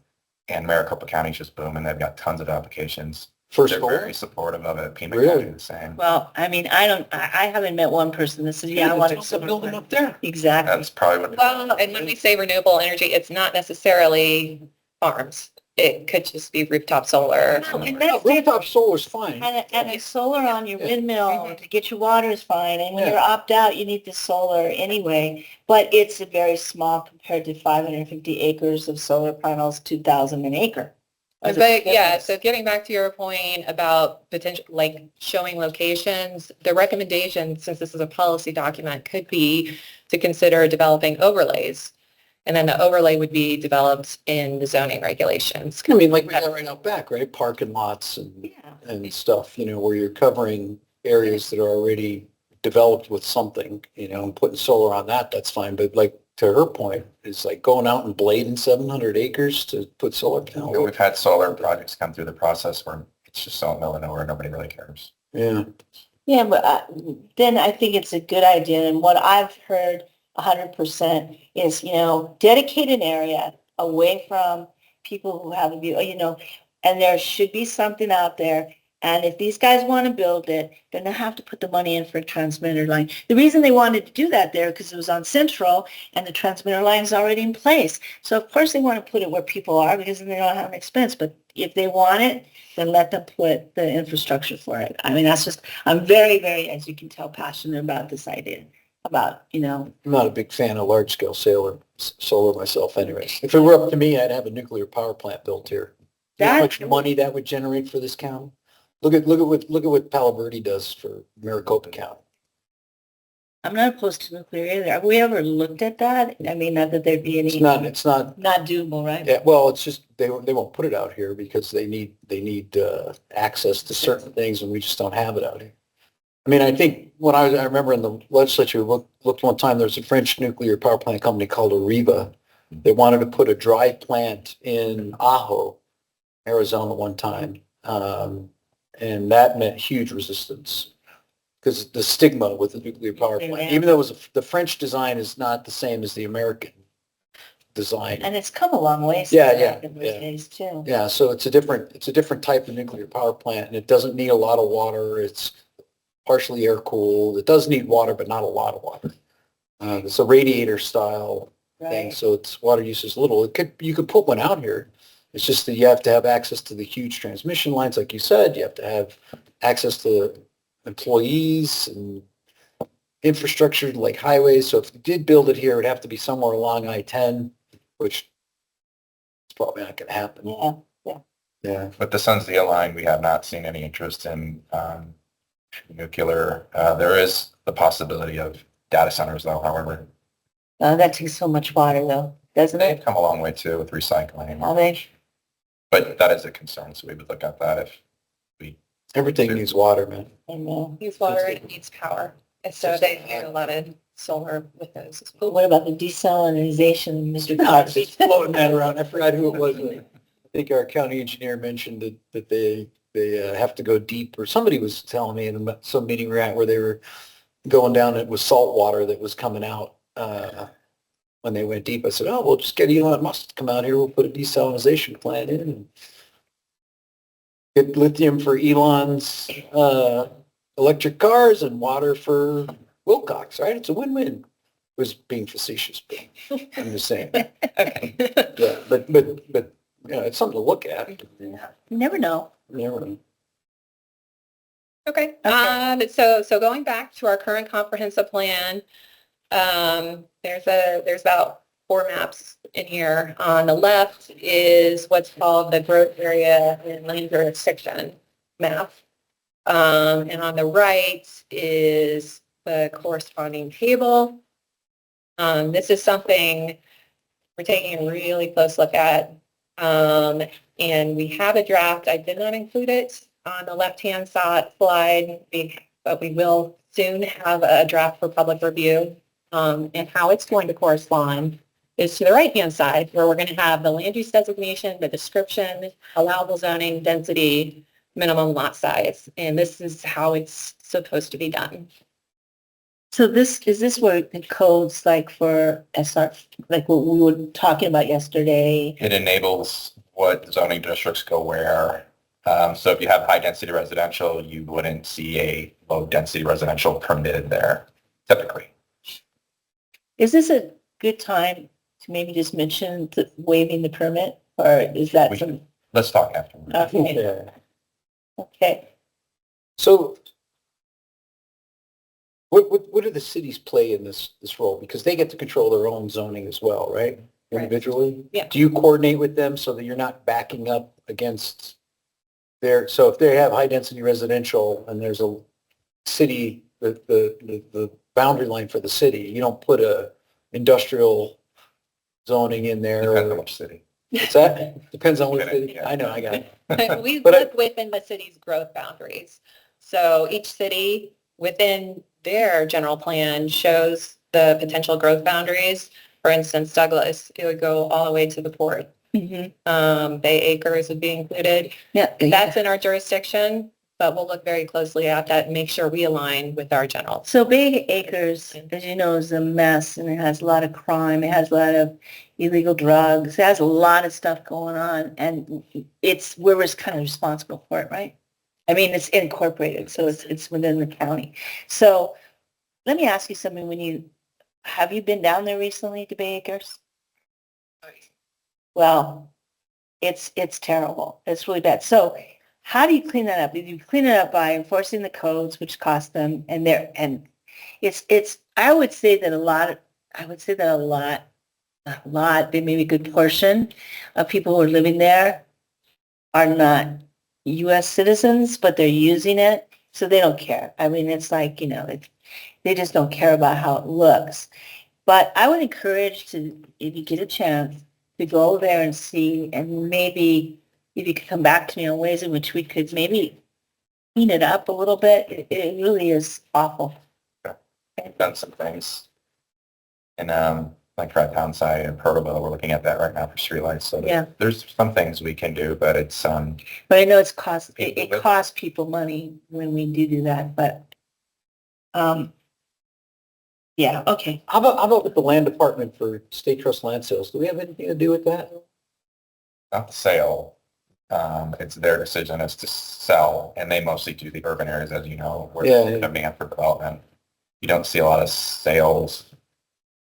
Speaker 6: and Maricopa County's just booming. They've got tons of applications.
Speaker 1: First
Speaker 6: They're
Speaker 1: solar.
Speaker 6: very supportive of it. Pima
Speaker 1: Really?
Speaker 6: County the same.
Speaker 5: Well, I mean, I haven't met one person that says, yeah, I want
Speaker 1: It's a
Speaker 5: to.
Speaker 1: building up there.
Speaker 5: Exactly.
Speaker 6: That's probably what.
Speaker 3: Well, and when we say renewable energy, it's not necessarily farms. It could just be rooftop solar.
Speaker 5: No, and
Speaker 1: No,
Speaker 5: that's
Speaker 1: rooftop
Speaker 5: different.
Speaker 1: solar's fine.
Speaker 5: And a solar on your
Speaker 1: Yeah.
Speaker 5: windmill
Speaker 3: Mhm.
Speaker 5: to get your water is fine, and when
Speaker 1: Yeah.
Speaker 5: you're opt out, you need the solar anyway. But it's a very small compared to 550 acres of solar panels, 2,000 an acre. There's a
Speaker 3: But yeah,
Speaker 5: difference.
Speaker 3: so getting back to your point about potential, like showing locations, the recommendation, since this is a policy document, could be to consider developing overlays. And then the overlay would be developed in the zoning regulations.
Speaker 1: I mean, like we got right out back, right? Parking lots and
Speaker 5: Yeah.
Speaker 1: stuff, where you're covering areas that are already developed with something, and putting solar on that, that's fine. But like to her point, is like going out and blading 700 acres to put solar panels.
Speaker 6: We've had solar projects come through the process where it's just so in the middle of nowhere, nobody really cares.
Speaker 1: Yeah.
Speaker 5: Yeah, but then I think it's a good idea. And what I've heard 100% is, dedicate an area away from people who have a view, and there should be something out there. And if these guys want to build it, then they have to put the money in for a transmitter line. The reason they wanted to do that there, because it was on Central and the transmitter line is already in place. So of course they want to put it where people are because then they don't have an expense. But if they want it, then let them put the infrastructure for it. I mean, I'm very, very, as you can tell, passionate about this idea, about,
Speaker 1: I'm not a big fan of large scale solar myself anyway. If it were up to me, I'd have a nuclear power plant built here. You know how much money that would generate for this county? Look at what Palo Verde does for Maricopa County.
Speaker 5: I'm not opposed to nuclear either. Have we ever looked at that? I mean, not that there'd be any.
Speaker 1: It's not,
Speaker 5: Not doable, right?
Speaker 1: yeah, well, it's just, they won't put it out here because they need access to certain things and we just don't have it out here. I mean, I think when I remember in the legislature, looked one time, there's a French nuclear power plant company called Areva. They wanted to put a dry plant in Ajo, Arizona one time. And that meant huge resistance because the stigma with the nuclear power plant, even though the French design is not the same as the American design.
Speaker 5: And it's come a long way
Speaker 1: Yeah,
Speaker 5: since
Speaker 1: yeah,
Speaker 5: back in those
Speaker 1: yeah.
Speaker 5: days too.
Speaker 1: Yeah, so it's a different type of nuclear power plant and it doesn't need a lot of water. It's partially air cooled. It does need water, but not a lot of water. It's a radiator style thing,
Speaker 5: Right.
Speaker 1: so its water use is little. You could put one out here. It's just that you have to have access to the huge transmission lines, like you said. You have to have access to employees and infrastructure like highways. So if you did build it here, it would have to be somewhere along I-10, which is probably not going to happen.
Speaker 5: Yeah.
Speaker 1: Yeah.
Speaker 6: With the SunZia line, we have not seen any interest in nuclear. There is the possibility of data centers though, however.
Speaker 5: That takes so much water though, doesn't
Speaker 6: They've
Speaker 5: it?
Speaker 6: come a long way too with recycling.
Speaker 5: I mean,
Speaker 6: But that is a concern, so we would look at that if we.
Speaker 1: Everything needs water, man.
Speaker 3: Needs water, it needs power. And so they do a lot of solar with those as well.
Speaker 5: but what about the desalinization, Mr.
Speaker 1: I was
Speaker 5: Cosby?
Speaker 1: just floating that around. I forgot who it was. I think our county engineer mentioned that they have to go deep, or somebody was telling me in some meeting we were at where they were going down, it was salt water that was coming out when they went deep. I said, oh, we'll just get Elon Musk to come out here. We'll put a desalinization plant in and get lithium for Elon's electric cars and water for Wilcox, right? It's a win-win. Was being facetious, but I'm just saying.
Speaker 3: Okay.
Speaker 1: Yeah, but it's something to look at.
Speaker 5: You never know.
Speaker 1: You never know.
Speaker 3: Okay,
Speaker 5: Okay.
Speaker 3: So going back to our current comprehensive plan, there's about 4 maps in here. On the left is what's called the growth area and land jurisdiction map. And on the right is the corresponding table. This is something we're taking a really close look at. And we have a draft. I did not include it on the left-hand slide, but we will soon have a draft for public review. And how it's going to correspond is to the right-hand side, where we're going to have the land use designation, the description, allowable zoning, density, minimum lot size. And this is how it's supposed to be done.
Speaker 5: So is this where the codes like for SR, like what we were talking about yesterday?
Speaker 6: It enables what zoning districts go where. So if you have high density residential, you wouldn't see a low density residential permitted there typically.
Speaker 5: Is this a good time to maybe just mention waiving the permit, or is that
Speaker 6: We-
Speaker 5: some?
Speaker 6: Let's talk afterwards.
Speaker 5: Okay,
Speaker 1: Yeah.
Speaker 5: okay.
Speaker 1: So what do the cities play in this role? Because they get to control their own zoning as well, right?
Speaker 3: Right.
Speaker 1: Individually?
Speaker 3: Yeah.
Speaker 1: Do you coordinate with them so that you're not backing up against so if they have high density residential and there's a city, the boundary line for the city, you don't put a industrial zoning in there?
Speaker 6: Depends on
Speaker 1: or-
Speaker 6: which city.
Speaker 1: What's that? Depends on what
Speaker 6: Depending,
Speaker 1: city.
Speaker 6: yeah.
Speaker 1: I know, I got it.
Speaker 3: We
Speaker 1: But
Speaker 3: look within the city's growth boundaries. So each city within their general plan shows the potential growth boundaries. For instance, Douglas, it would go all the way to the port.
Speaker 5: Mhm.
Speaker 3: Bay Acres would be included.
Speaker 5: Yeah.
Speaker 3: That's in our jurisdiction, but we'll look very closely at that and make sure we align with our general.
Speaker 5: So Bay Acres, as you know, is a mess, and it has a lot of crime. It has a lot of illegal drugs. It has a lot of stuff going on, and we're kind of responsible for it, right? I mean, it's incorporated, so it's within the county. So let me ask you something. Have you been down there recently to Bay Acres? Well, it's terrible. It's really bad. So how do you clean that up? You clean it up by enforcing the codes, which cost them, and I would say that a lot, maybe a good portion of people who are living there are not U.S. citizens, but they're using it, so they don't care. I mean, it's like, they just don't care about how it looks. But I would encourage if you get a chance, to go over there and see, and maybe if you could come back to me on ways in which we could maybe clean it up a little bit. It really is awful.
Speaker 6: We've done some things. And like Fred Townside and Protobel, we're looking at that right now for streetlights. So
Speaker 5: Yeah.
Speaker 6: there's some things we can do, but it's
Speaker 5: But I know it costs people money when we do that, but, yeah, okay.
Speaker 1: How about with the land department for state trust land sales? Do we have anything to do with that?
Speaker 6: not the sale. It's their decision as to sell, and they mostly do the urban areas, as you know, where
Speaker 1: Yeah,
Speaker 6: there's demand for development. You don't see a lot of sales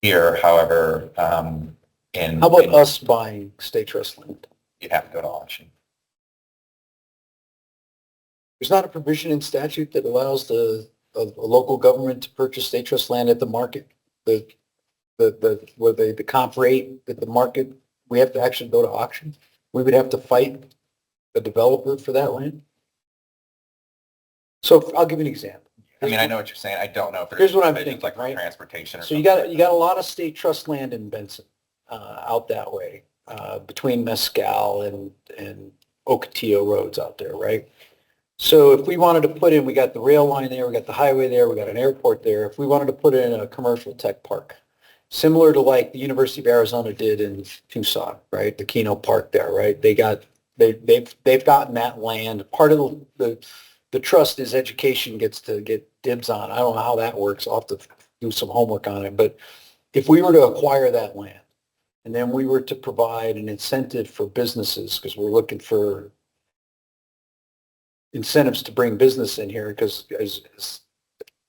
Speaker 6: here, however,
Speaker 1: How about us buying state trust land?
Speaker 6: You'd have to go to auction.
Speaker 1: There's not a provision in statute that allows a local government to purchase state trust land at the market, the comp rate at the market. We have to actually go to auction. We would have to fight the developer for that land. So I'll give you an example.
Speaker 6: I mean, I know what you're saying. I don't know if there's
Speaker 1: Here's what I'm
Speaker 6: provisions
Speaker 1: thinking,
Speaker 6: like for
Speaker 1: right?
Speaker 6: transportation or
Speaker 1: So
Speaker 6: something.
Speaker 1: you got a lot of state trust land in Benson, out that way, between Mescal and Ocotillo roads out there, right? So if we wanted to put in, we got the rail line there, we got the highway there, we got an airport there. If we wanted to put in a commercial tech park, similar to like the University of Arizona did in Tucson, right? The Keno Park there, right? They've gotten that land. Part of the trust is education gets to get dibs on. I don't know how that works. I'll have to do some homework on it. But if we were to acquire that land and then we were to provide an incentive for businesses, because we're looking for incentives to bring business in here, because as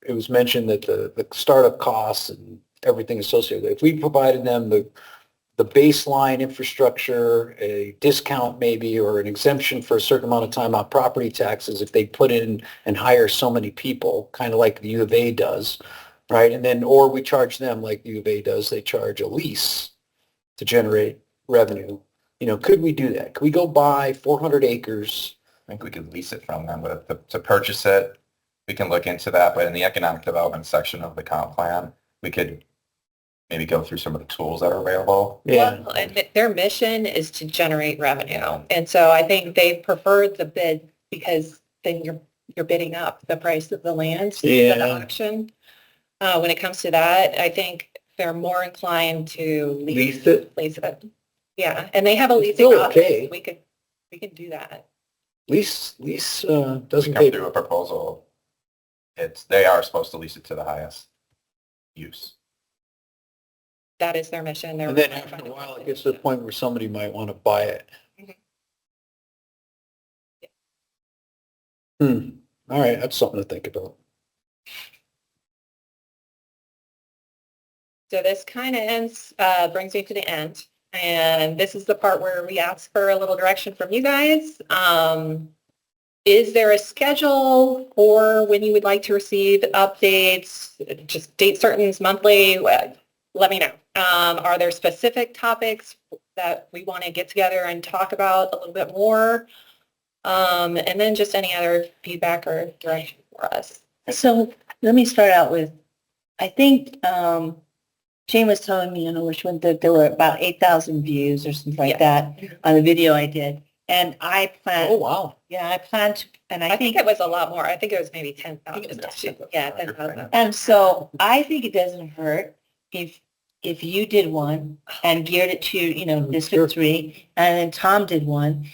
Speaker 1: it was mentioned that the startup costs and everything associated with it, if we provided them the baseline infrastructure, a discount maybe, or an exemption for a certain amount of time on property taxes if they put in and hire so many people, kind of like the U of A does, right? And then, or we charge them like the U of A does, they charge a lease to generate revenue. Could we do that? Could we go buy 400 acres?
Speaker 6: I think we could lease it from them, but to purchase it, we can look into that. But in the economic development section of the comp plan, we could maybe go through some of the tools that are available.
Speaker 1: Yeah.
Speaker 3: Well, and their mission is to generate revenue. And so I think they prefer the bid because then you're bidding up the price of the land at the
Speaker 1: Yeah.
Speaker 3: auction. When it comes to that, I think they're more inclined to
Speaker 1: Lease it?
Speaker 3: lease it. Yeah, and they have a
Speaker 1: It's
Speaker 3: leasing
Speaker 1: still
Speaker 3: office.
Speaker 1: okay.
Speaker 3: We can do that.
Speaker 1: Lease,
Speaker 6: We
Speaker 1: doesn't
Speaker 6: come
Speaker 1: pay.
Speaker 6: through a proposal. They are supposed to lease it to the highest use.
Speaker 3: That is their mission. They're
Speaker 1: And then after a while, it gets to the point where somebody might want to buy it. All right, that's something to think about.
Speaker 3: So this kind of ends, brings me to the end. And this is the part where we ask for a little direction from you guys. Is there a schedule for when you would like to receive updates? Just date certain monthly? Let me know. Are there specific topics that we want to get together and talk about a little bit more? And then just any other feedback or direction for us.
Speaker 5: So let me start out with, I think Jane was telling me, which one, that there were about 8,000 views or something like that on the video I did. And I plan,
Speaker 1: Oh, wow.
Speaker 5: yeah, I plan to, and
Speaker 3: I think it was a lot more. I think it was maybe 10,000. Yeah, 10,000.
Speaker 5: And so I think it doesn't hurt if you did one and geared it to, District 3, and then Tom did one,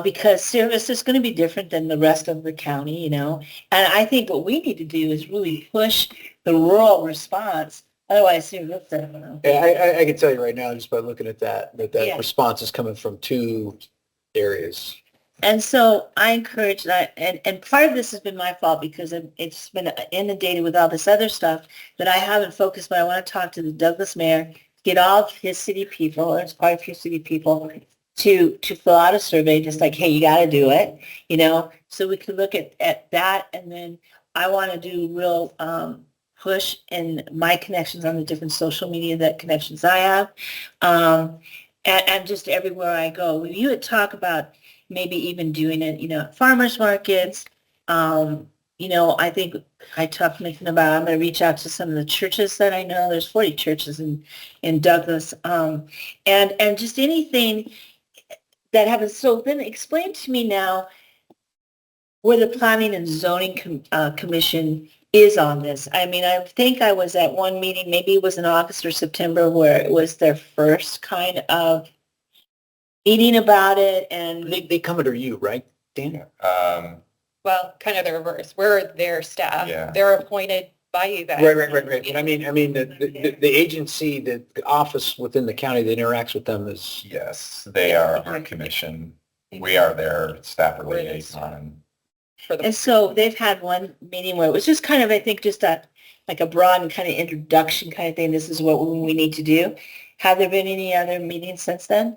Speaker 5: because service is going to be different than the rest of the county, And I think what we need to do is really push the rural response. Otherwise, service, I don't know.
Speaker 1: Yeah, I can tell you right now, just by looking at that
Speaker 5: Yeah.
Speaker 1: response is coming from two areas.
Speaker 5: And so I encourage that, and part of this has been my fault because it's been inundated with all this other stuff that I haven't focused, but I want to talk to the Douglas mayor, get all of his city people, there's quite a few city people, to fill out a survey, just like, hey, you got to do it, so we could look at that. And then I want to do real push in my connections on the different social media that connections I have, and just everywhere I go. You would talk about maybe even doing it, at farmers markets. I think I talked thinking about, I'm going to reach out to some of the churches that I know. There's 40 churches in Douglas, and just anything that happens. So then explain to me now where the Planning and Zoning Commission is on this. I mean, I think I was at one meeting, maybe it was in August or September, where it was their first kind of meeting about it. And
Speaker 1: They come under you, right, Dan?
Speaker 3: Well, kind of the reverse. We're their staff.
Speaker 6: Yeah.
Speaker 3: They're appointed by you guys.
Speaker 1: Right. But I mean, the agency, the office within the county that interacts with them is,
Speaker 6: Yes, they are our commission. We are their staff liaison.
Speaker 3: For the
Speaker 5: And so they've had one meeting where it was just kind of, I think, just a broad and kind of introduction kind of thing. This is what we need to do. Have there been any other meetings since then?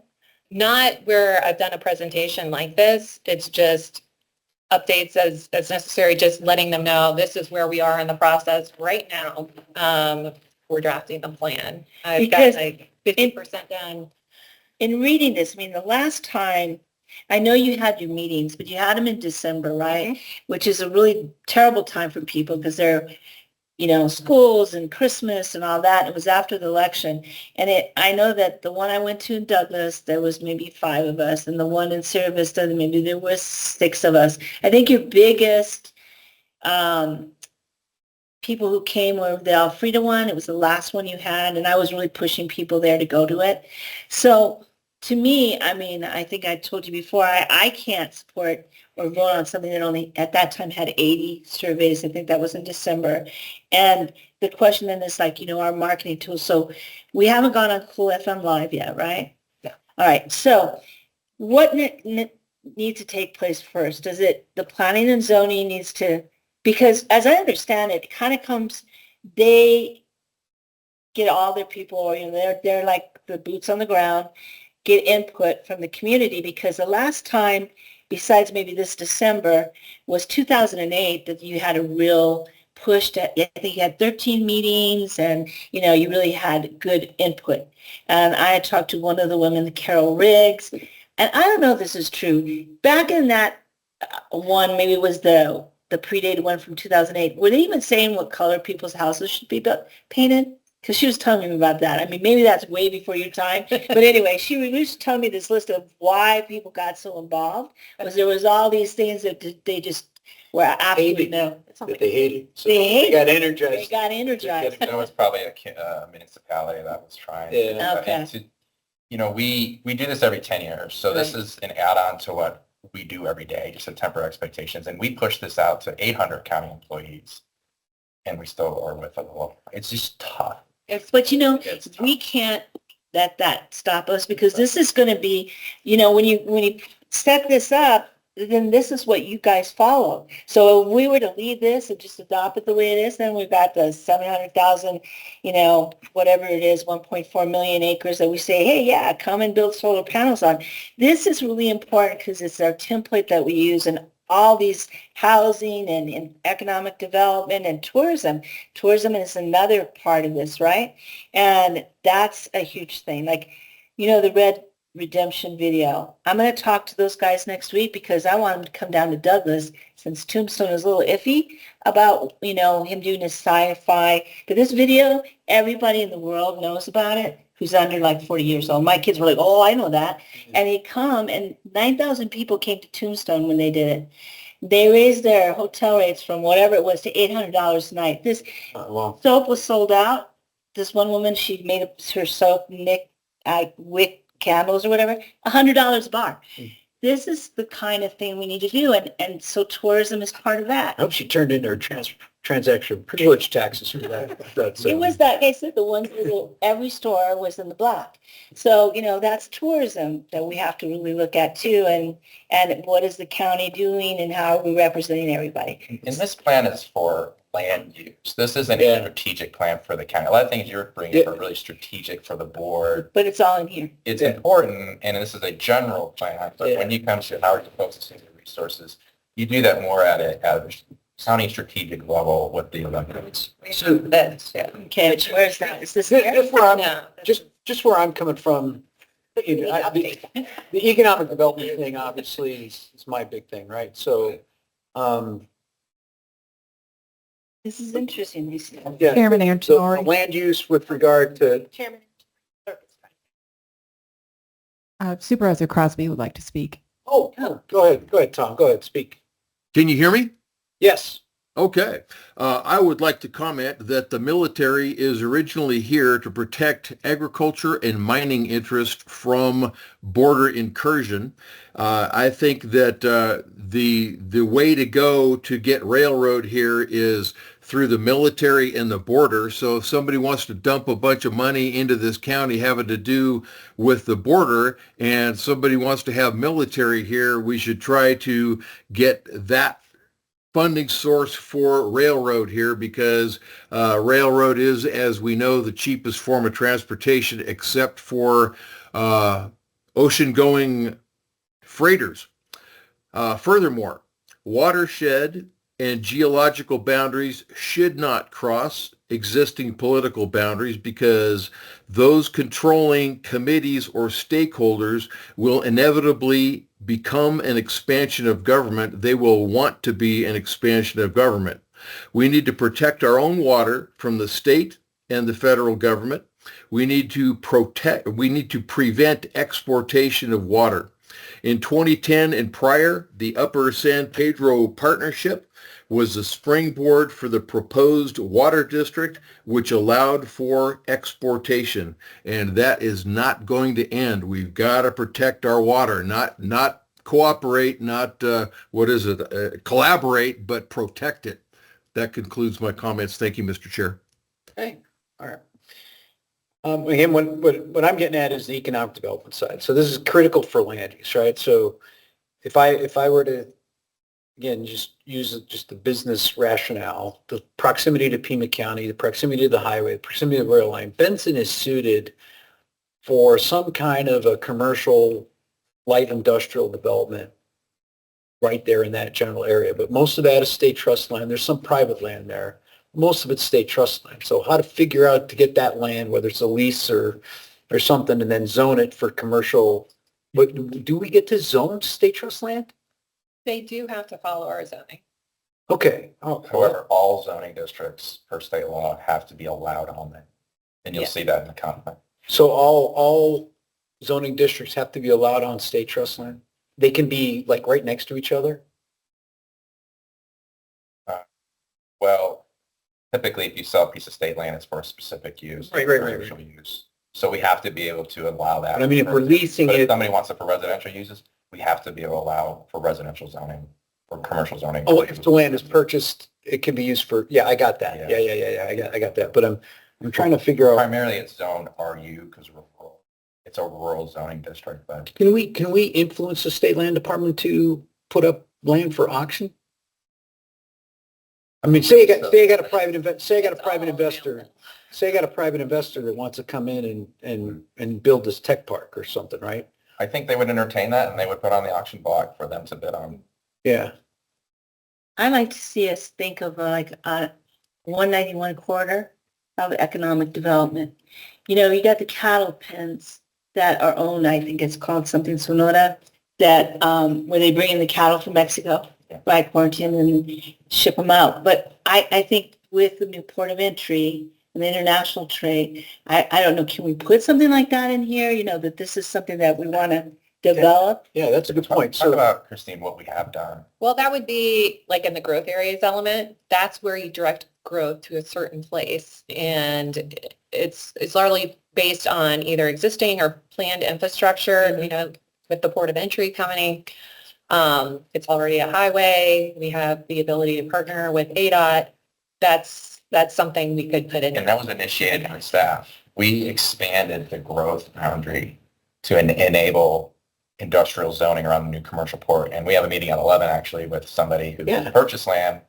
Speaker 3: Not where I've done a presentation like this. It's just updates as necessary, just letting them know this is where we are in the process right now. We're drafting the plan. I've got
Speaker 5: Because
Speaker 3: like 50% done.
Speaker 5: In reading this, I mean, the last time, I know you had your meetings, but you had them in December, right? Which is a really terrible time for people because they're, schools and Christmas and all that. It was after the election. And I know that the one I went to in Douglas, there was maybe 5 of us. And the one in Sierra Vista, maybe there was 6 of us. I think your biggest people who came were the Alfreda one. It was the last one you had. And I was really pushing people there to go to it. So to me, I mean, I think I told you before, I can't support or vote on something that only at that time had 80 surveys. I think that was in December. And the question then is like, our marketing tools. So we haven't gone on Cool FM Live yet, right?
Speaker 3: No.
Speaker 5: All right. So what needs to take place first? Does the planning and zoning needs to, because as I understand it, it kind of comes, they get all their people, they're like the boots on the ground, get input from the community, because the last time, besides maybe this December, was 2008 that you had a real push to, I think you had 13 meetings and, you really had good input. And I had talked to one of the women, Carol Riggs, and I don't know if this is true. Back in that one, maybe it was the predated one from 2008, were they even saying what color people's houses should be painted? because she was telling me about that. I mean, maybe that's way before your time, but anyway, she was telling me this list of why people got so involved, was there was all these things that they just were absolutely no.
Speaker 1: That they hated. So
Speaker 5: They hated
Speaker 1: got
Speaker 5: it.
Speaker 1: energized.
Speaker 5: They got energized.
Speaker 6: There was probably a municipality that was trying.
Speaker 1: Yeah.
Speaker 5: Okay.
Speaker 6: And we do this every 10 years. So this is an add-on to what we do every day, just to temper expectations. And we push this out to 800 county employees. And we still are with them. It's just tough.
Speaker 5: But
Speaker 6: It's tough.
Speaker 5: we can't let that stop us because this is going to be, when you set this up, then this is what you guys follow. So if we were to leave this and just adopt it the way it is, then we've got the 700,000, whatever it is, 1.4 million acres that we say, hey, yeah, come and build solar panels on. This is really important because it's our template that we use in all these housing and economic development and tourism. Tourism is another part of this, right? And that's a huge thing. Like, the Red Redemption video. I'm going to talk to those guys next week because I want them to come down to Douglas since Tombstone is a little iffy about, him doing his sci-fi. But this video, everybody in the world knows about it who's under like 40 years old. My kids were like, oh, I know that. And they come and 9,000 people came to Tombstone when they did it. They raised their hotel rates from whatever it was to $800 a night. This soap was sold out. This one woman, she made up her soap, wick candles or whatever, $100 a bar. This is the kind of thing we need to do. And so tourism is part of that.
Speaker 1: I hope she turned in her transaction privilege taxes for that.
Speaker 5: It was that, I said, the ones that every store was in the black. So, that's tourism that we have to really look at too. And what is the county doing and how are we representing everybody?
Speaker 6: And this plan is for land use. This isn't a strategic plan for the county. A lot of things you're bringing are really strategic for the board.
Speaker 5: But it's all in here.
Speaker 6: It's important, and this is a general plan, but when you come to how to focus the resources, you do that more at a county strategic level with the elections.
Speaker 1: So
Speaker 5: That's, okay, where's that? Is this here?
Speaker 1: just where I'm
Speaker 3: No.
Speaker 1: just where I'm coming from. The economic development thing obviously is my big thing, right? So,
Speaker 5: This is interesting.
Speaker 1: yeah.
Speaker 7: Chairman
Speaker 1: So
Speaker 7: Antonori.
Speaker 1: the land use with regard to,
Speaker 5: Chairman.
Speaker 7: Supervisor Crosby would like to speak.
Speaker 1: go ahead, Tom, go ahead, speak.
Speaker 2: Can you hear me?
Speaker 1: Yes.
Speaker 2: Okay. I would like to comment that the military is originally here to protect agriculture and mining interests from border incursion. I think that the way to go to get railroad here is through the military and the border. So if somebody wants to dump a bunch of money into this county having to do with the border and somebody wants to have military here, we should try to get that funding source for railroad here because railroad is, as we know, the cheapest form of transportation except for ocean-going freighters. Furthermore, watershed and geological boundaries should not cross existing political boundaries because those controlling committees or stakeholders will inevitably become an expansion of government. They will want to be an expansion of government. We need to protect our own water from the state and the federal government. We need to prevent exportation of water. In 2010 and prior, the Upper San Pedro Partnership was the springboard for the proposed water district, which allowed for exportation. And that is not going to end. We've got to protect our water, not cooperate, not, collaborate, but protect it. That concludes my comments. Thank you, Mr. Chair.
Speaker 1: Okay, all right. Again, what I'm getting at is the economic development side. So this is critical for land use, right? So if I were to, again, just use just the business rationale, the proximity to Pima County, the proximity to the highway, the proximity to the rail line, Benson is suited for some kind of a commercial light industrial development right there in that general area. But most of that is state trust land. There's some private land there. Most of it's state trust land. So how to figure out to get that land, whether it's a lease or something, and then zone it for commercial. But do we get to zone state trust land?
Speaker 3: They do have to follow our zoning.
Speaker 1: Okay. Oh,
Speaker 6: However, all zoning districts per state law have to be allowed on it. And you'll
Speaker 3: Yeah.
Speaker 6: see that in the comp plan.
Speaker 1: So all zoning districts have to be allowed on state trust land? They can be like right next to each other?
Speaker 6: Well, typically, if you sell a piece of state land, it's for a specific use.
Speaker 1: Right, right,
Speaker 6: for
Speaker 1: right,
Speaker 6: commercial use. So we have to be able to allow that.
Speaker 1: But I mean, if we're leasing
Speaker 6: But if
Speaker 1: it,
Speaker 6: somebody wants it for residential uses, we have to be able to allow for residential zoning, for commercial zoning.
Speaker 1: oh, if the land is purchased, it can be used for, yeah, I got that.
Speaker 6: Yeah.
Speaker 1: Yeah, I got that. But I'm trying to figure out,
Speaker 6: Primarily, it's zoned RU because we're rural. It's a rural zoning district, but
Speaker 1: can we influence the state land department to put up land for auction? I mean, say I got a private investor, say I got a private investor that wants to come in and build this tech park or something, right?
Speaker 6: I think they would entertain that and they would put on the auction block for them to bid on.
Speaker 1: Yeah.
Speaker 5: I like to see us think of like a 191 corridor of economic development. You know, you got the cattle pens that are owned, I think it's called something Sonora, that where they bring in the cattle from Mexico by quarantine and ship them out. But I think with the new port of entry and the international trade, I don't know, can we put something like that in here? You know, that this is something that we want to develop?
Speaker 1: Yeah, that's a good point.
Speaker 6: Talk
Speaker 1: So,
Speaker 6: about, Christine, what we have done.
Speaker 3: Well, that would be like in the growth areas element. That's where you direct growth to a certain place. And it's largely based on either existing or planned infrastructure, you know, with the port of entry coming. It's already a highway. We have the ability to partner with ADOT. That's something we could put in.
Speaker 6: And that was initiated by staff. We expanded the growth boundary to enable industrial zoning around the new commercial port. And we have a meeting at 11 actually with somebody who
Speaker 1: Yeah.
Speaker 6: purchased land.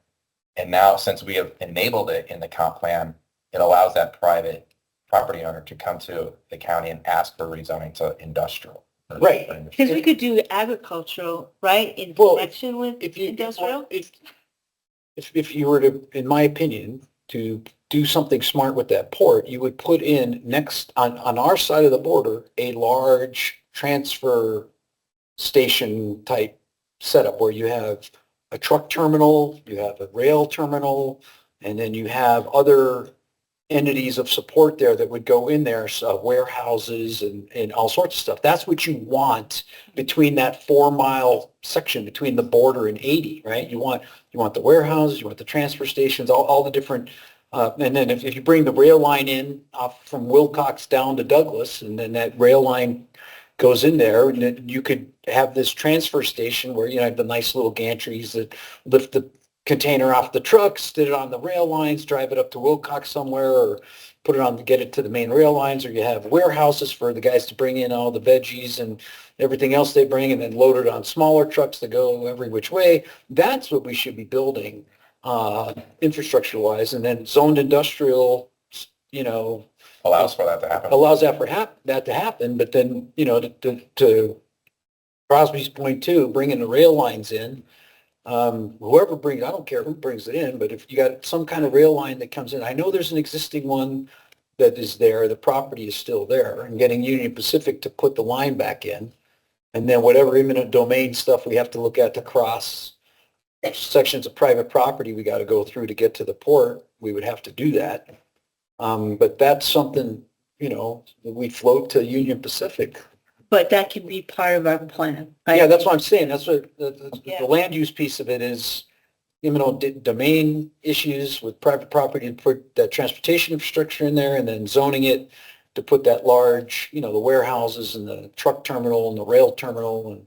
Speaker 6: And now since we have enabled it in the comp plan, it allows that private property owner to come to the county and ask for rezoning to industrial.
Speaker 1: Right.
Speaker 5: Because we could do agricultural, right, in
Speaker 1: Well,
Speaker 5: connection with industrial?
Speaker 1: if you were to, in my opinion, to do something smart with that port, you would put in next, on our side of the border, a large transfer station type setup where you have a truck terminal, you have a rail terminal, and then you have other entities of support there that would go in there, so warehouses and all sorts of stuff. That's what you want between that 4 mile section between the border and 80, right? You want the warehouses, you want the transfer stations, all the different, and then if you bring the rail line in from Wilcox down to Douglas, and then that rail line goes in there, and then you could have this transfer station where you have the nice little gantries that lift the container off the trucks, stick it on the rail lines, drive it up to Wilcox somewhere, or put it on to get it to the main rail lines, or you have warehouses for the guys to bring in all the veggies and everything else they bring, and then load it on smaller trucks that go every which way. That's what we should be building infrastructure-wise, and then zoned industrial, you know,
Speaker 6: Allows for that to happen.
Speaker 1: allows that to happen, but then, you know, to Crosby's point too, bringing the rail lines in, whoever brings, I don't care who brings it in, but if you got some kind of rail line that comes in, I know there's an existing one that is there, the property is still there, and getting Union Pacific to put the line back in, and then whatever eminent domain stuff we have to look at to cross sections of private property we got to go through to get to the port, we would have to do that. But that's something, you know, that we float to Union Pacific.
Speaker 5: But that can be part of our plan, right?
Speaker 1: Yeah, that's what I'm saying. That's what
Speaker 5: Yeah.
Speaker 1: the land use piece of it is, you know, domain issues with private property and put that transportation infrastructure in there, and then zoning it to put that large, you know, the warehouses and the truck terminal and the rail terminal and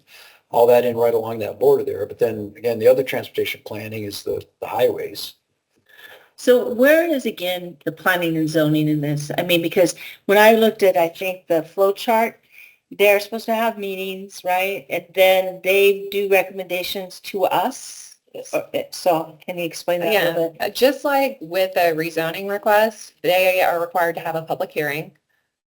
Speaker 1: all that in right along that border there. But then again, the other transportation planning is the highways.
Speaker 5: So where is, again, the planning and zoning in this? I mean, because when I looked at, I think, the flow chart, they're supposed to have meetings, right? And then they do recommendations to us. So can you explain that a little bit?
Speaker 3: Yeah, just like with a rezoning request, they are required to have a public hearing.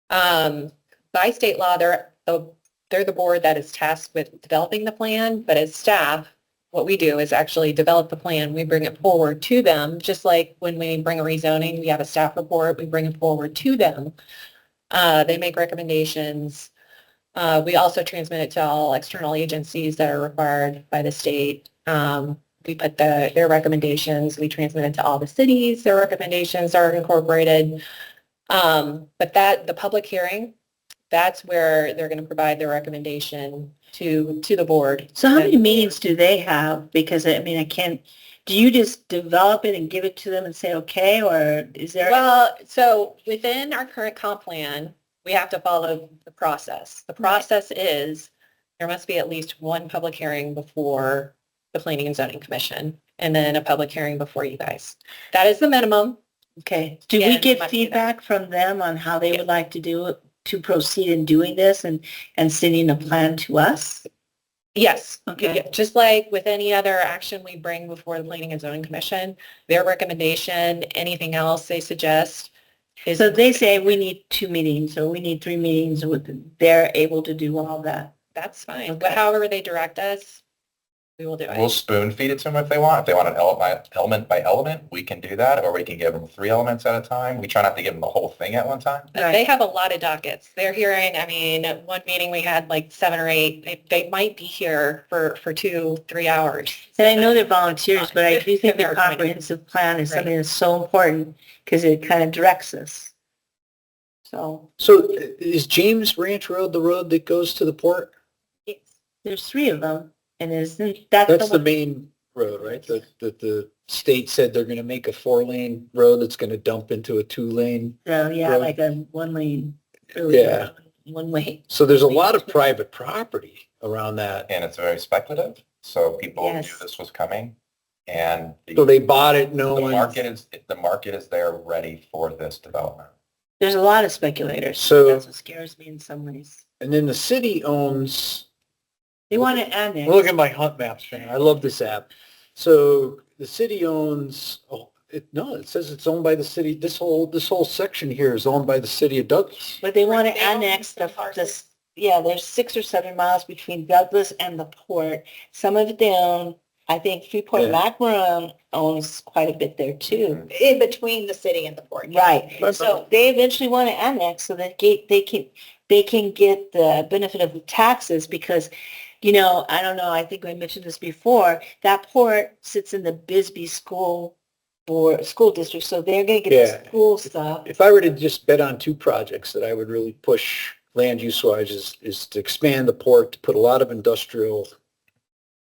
Speaker 3: By state law, they're the board that is tasked with developing the plan, but as staff, what we do is actually develop the plan. We bring it forward to them, just like when we bring a rezoning, we have a staff report, we bring it forward to them. They make recommendations. We also transmit it to all external agencies that are required by the state. We put their recommendations, we transmit it to all the cities, their recommendations are incorporated. But that, the public hearing, that's where they're going to provide their recommendation to the board.
Speaker 5: So how many
Speaker 3: And-
Speaker 5: meetings do they have? Because I mean, I can't, do you just develop it and give it to them and say, okay, or is there?
Speaker 3: Well, so within our current comp plan, we have to follow the process. The process is there must be at least one public hearing before the Planning and Zoning Commission, and then a public hearing before you guys. That is the minimum.
Speaker 5: Okay, do we
Speaker 3: Yeah,
Speaker 5: get
Speaker 3: must be that.
Speaker 5: feedback from them on how they
Speaker 3: Yeah.
Speaker 5: would like to do it, to proceed in doing this and sending a plan to us?
Speaker 3: Yes.
Speaker 5: Okay.
Speaker 3: Yeah, just like with any other action we bring before the Planning and Zoning Commission, their recommendation, anything else they suggest is.
Speaker 5: So they say we need 2 meetings or we need 3 meetings, they're able to do all that.
Speaker 3: That's fine.
Speaker 5: Okay.
Speaker 3: But however they direct us, we will do
Speaker 6: We'll
Speaker 3: it.
Speaker 6: spoon feed it to them if they want. If they want an element by element, we can do that, or we can give them 3 elements at a time. We try not to give them the whole thing at one time.
Speaker 3: They have a lot of dockets. They're hearing, I mean, at one meeting we had like 7 or 8. They might be here for 2-3 hours.
Speaker 5: And I know they're volunteers, but I do think the
Speaker 3: They're going to-
Speaker 5: comprehensive plan is
Speaker 3: Right.
Speaker 5: something that's so important because it kind of directs us. So
Speaker 1: So is James Ranch Road the road that goes to the port?
Speaker 5: there's 3 of them and isn't that
Speaker 1: That's the
Speaker 5: one?
Speaker 1: main road, right? That the state said they're going to make a 4-lane road that's going to dump into a 2-lane.
Speaker 5: Yeah,
Speaker 1: road?
Speaker 5: like a 1 lane. Really,
Speaker 1: Yeah.
Speaker 5: 1 way.
Speaker 1: So there's a lot of private property around that.
Speaker 6: And it's very speculative, so people knew
Speaker 5: Yes.
Speaker 6: this was coming. And
Speaker 1: So they bought it knowing.
Speaker 6: the market is there ready for this development.
Speaker 5: There's a lot of speculators.
Speaker 1: So-
Speaker 5: That's what scares me in some ways.
Speaker 1: And then the city owns,
Speaker 5: They want to annex.
Speaker 1: look at my hunt maps, man. I love this app. So the city owns, it says it's owned by the city. This whole section here is owned by the city of Douglas.
Speaker 5: But they want to
Speaker 3: They own
Speaker 5: annex
Speaker 3: some parcels.
Speaker 5: yeah, there's 6 or 7 miles between Douglas and the port. Some of it they own. I think Freeport
Speaker 1: Yeah.
Speaker 5: McMoran owns quite a bit there too.
Speaker 3: In between the city and the port.
Speaker 5: Right.
Speaker 1: But-
Speaker 5: So they eventually want to annex so that they can get the benefit of the taxes because, you know, I don't know, I think I mentioned this before, that port sits in the Bisbee school district, so they're going to get
Speaker 1: Yeah.
Speaker 5: the school stuff.
Speaker 1: If I were to just bet on 2 projects that I would really push land use wise is to expand the port, to put a lot of industrial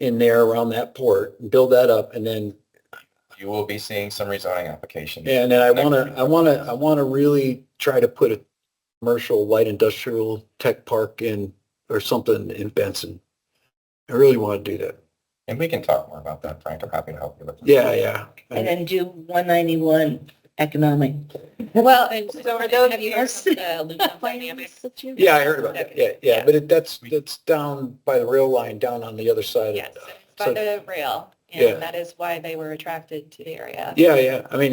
Speaker 1: in there around that port and build that up. And then,
Speaker 6: You will be seeing some rezoning applications.
Speaker 1: and then I want to really try to put a commercial light industrial tech park in or something in Benson. I really want to do that.
Speaker 6: And we can talk more about that, Frank. I'm happy to help you with that.
Speaker 1: Yeah.
Speaker 5: And then do 191 economic.
Speaker 3: Well, and so are those, have you heard
Speaker 5: Yes.
Speaker 3: of the Luton Dynamics?
Speaker 1: Yeah, I heard about that. Yeah. But that's down by the rail line, down on the other side.
Speaker 3: Yes,
Speaker 1: So-
Speaker 3: by the rail.
Speaker 1: Yeah.
Speaker 3: And that is why they were attracted to the area.
Speaker 1: Yeah. I mean,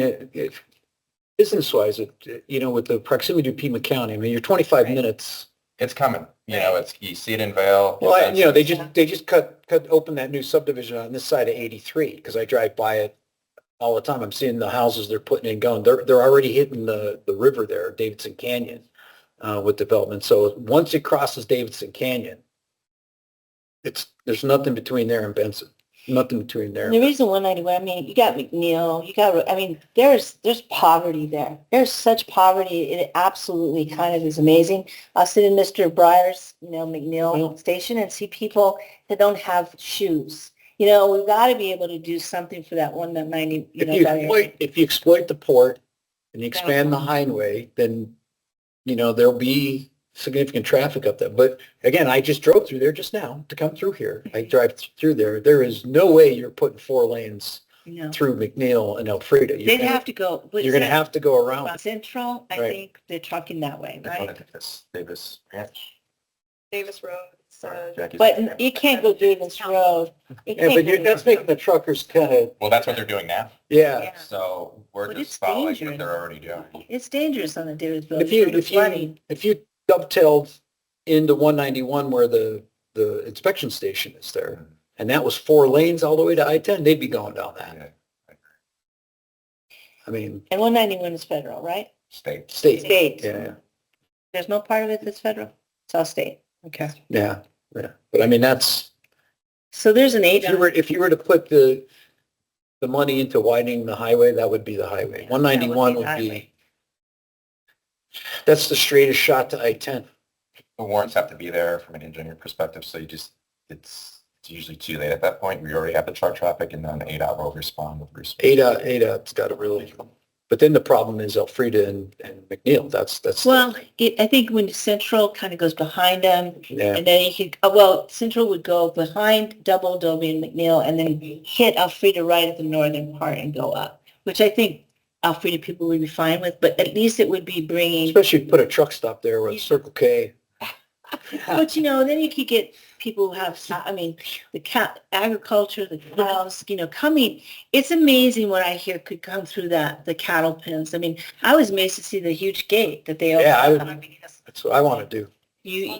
Speaker 1: business-wise, with the proximity to Pima County, I mean, you're 25
Speaker 3: Right.
Speaker 1: minutes.
Speaker 6: It's coming. You see it in Vale.
Speaker 1: Well, they just cut open that new subdivision on this side of 83 because I drive by it all the time. I'm seeing the houses they're putting in going. They're already hitting the river there, Davidson Canyon, with development. So once it crosses Davidson Canyon, there's nothing between there and Benson. Nothing between there.
Speaker 5: And the reason 191, I mean, you got McNeil, there's poverty there. There's such poverty. It absolutely kind of is amazing. I'll sit in Mr. Breyer's, McNeil station and see people that don't have shoes. We've got to be able to do something for that 190,
Speaker 1: If you exploit the port and you expand the highway, then, there'll be significant traffic up there. But again, I just drove through there just now to come through here. I drive through there. There is no way you're putting 4 lanes through McNeil and Elfrida.
Speaker 5: They'd have to go.
Speaker 1: You're going to have to go around.
Speaker 5: Central, I
Speaker 1: Right.
Speaker 5: think they're trucking that way, right?
Speaker 6: Davis Ranch.
Speaker 3: Davis Road.
Speaker 6: Jackie's-
Speaker 5: But you can't go Davis Road. You
Speaker 1: Yeah,
Speaker 5: can't
Speaker 1: but
Speaker 5: go
Speaker 1: that's making the truckers kind of,
Speaker 6: Well, that's what they're doing now.
Speaker 1: yeah.
Speaker 6: So we're
Speaker 5: But
Speaker 6: just
Speaker 5: it's
Speaker 6: following
Speaker 5: dangerous.
Speaker 6: what they're already doing.
Speaker 5: It's dangerous on the Davis Road.
Speaker 1: If you dovetailed into 191 where the inspection station is there, and that was 4 lanes all the way to I-10, they'd be going down that.
Speaker 6: Yeah.
Speaker 1: I mean,
Speaker 5: And 191 is federal, right?
Speaker 6: State.
Speaker 1: state.
Speaker 5: State.
Speaker 1: Yeah.
Speaker 5: There's no part of it that's federal? It's all state. Okay.
Speaker 1: Yeah. But I mean, that's,
Speaker 5: So there's an
Speaker 1: if
Speaker 5: agent.
Speaker 1: you were to put the money into widening the highway, that would be the highway.
Speaker 5: Yeah,
Speaker 1: 191
Speaker 5: that would
Speaker 1: would
Speaker 5: be
Speaker 1: be, That's the straightest shot to I-10.
Speaker 6: The warrants have to be there from an engineer perspective, so it's usually too late at that point. We already have the truck traffic, and then ADOT will respond with response.
Speaker 1: ADOT's got to really, but then the problem is Elfrida and McNeil. That's.
Speaker 5: Well, I think when Central kind of goes behind them,
Speaker 1: Yeah,
Speaker 5: and then you could, well, Central would go behind Double Adobe and McNeil, and then hit Alfreda right at the northern part and go up, which I think Alfreda people would be fine with, but at least it would be bringing,
Speaker 1: especially if you put a truck stop there with Circle K.
Speaker 5: but then you could get people who have, I mean, the agriculture, the cows, coming. It's amazing what I hear could come through the cattle pens. I mean, I was amazed to see the huge gate that they opened.
Speaker 1: Yeah,
Speaker 5: up.
Speaker 1: That's what I want to do.
Speaker 5: You,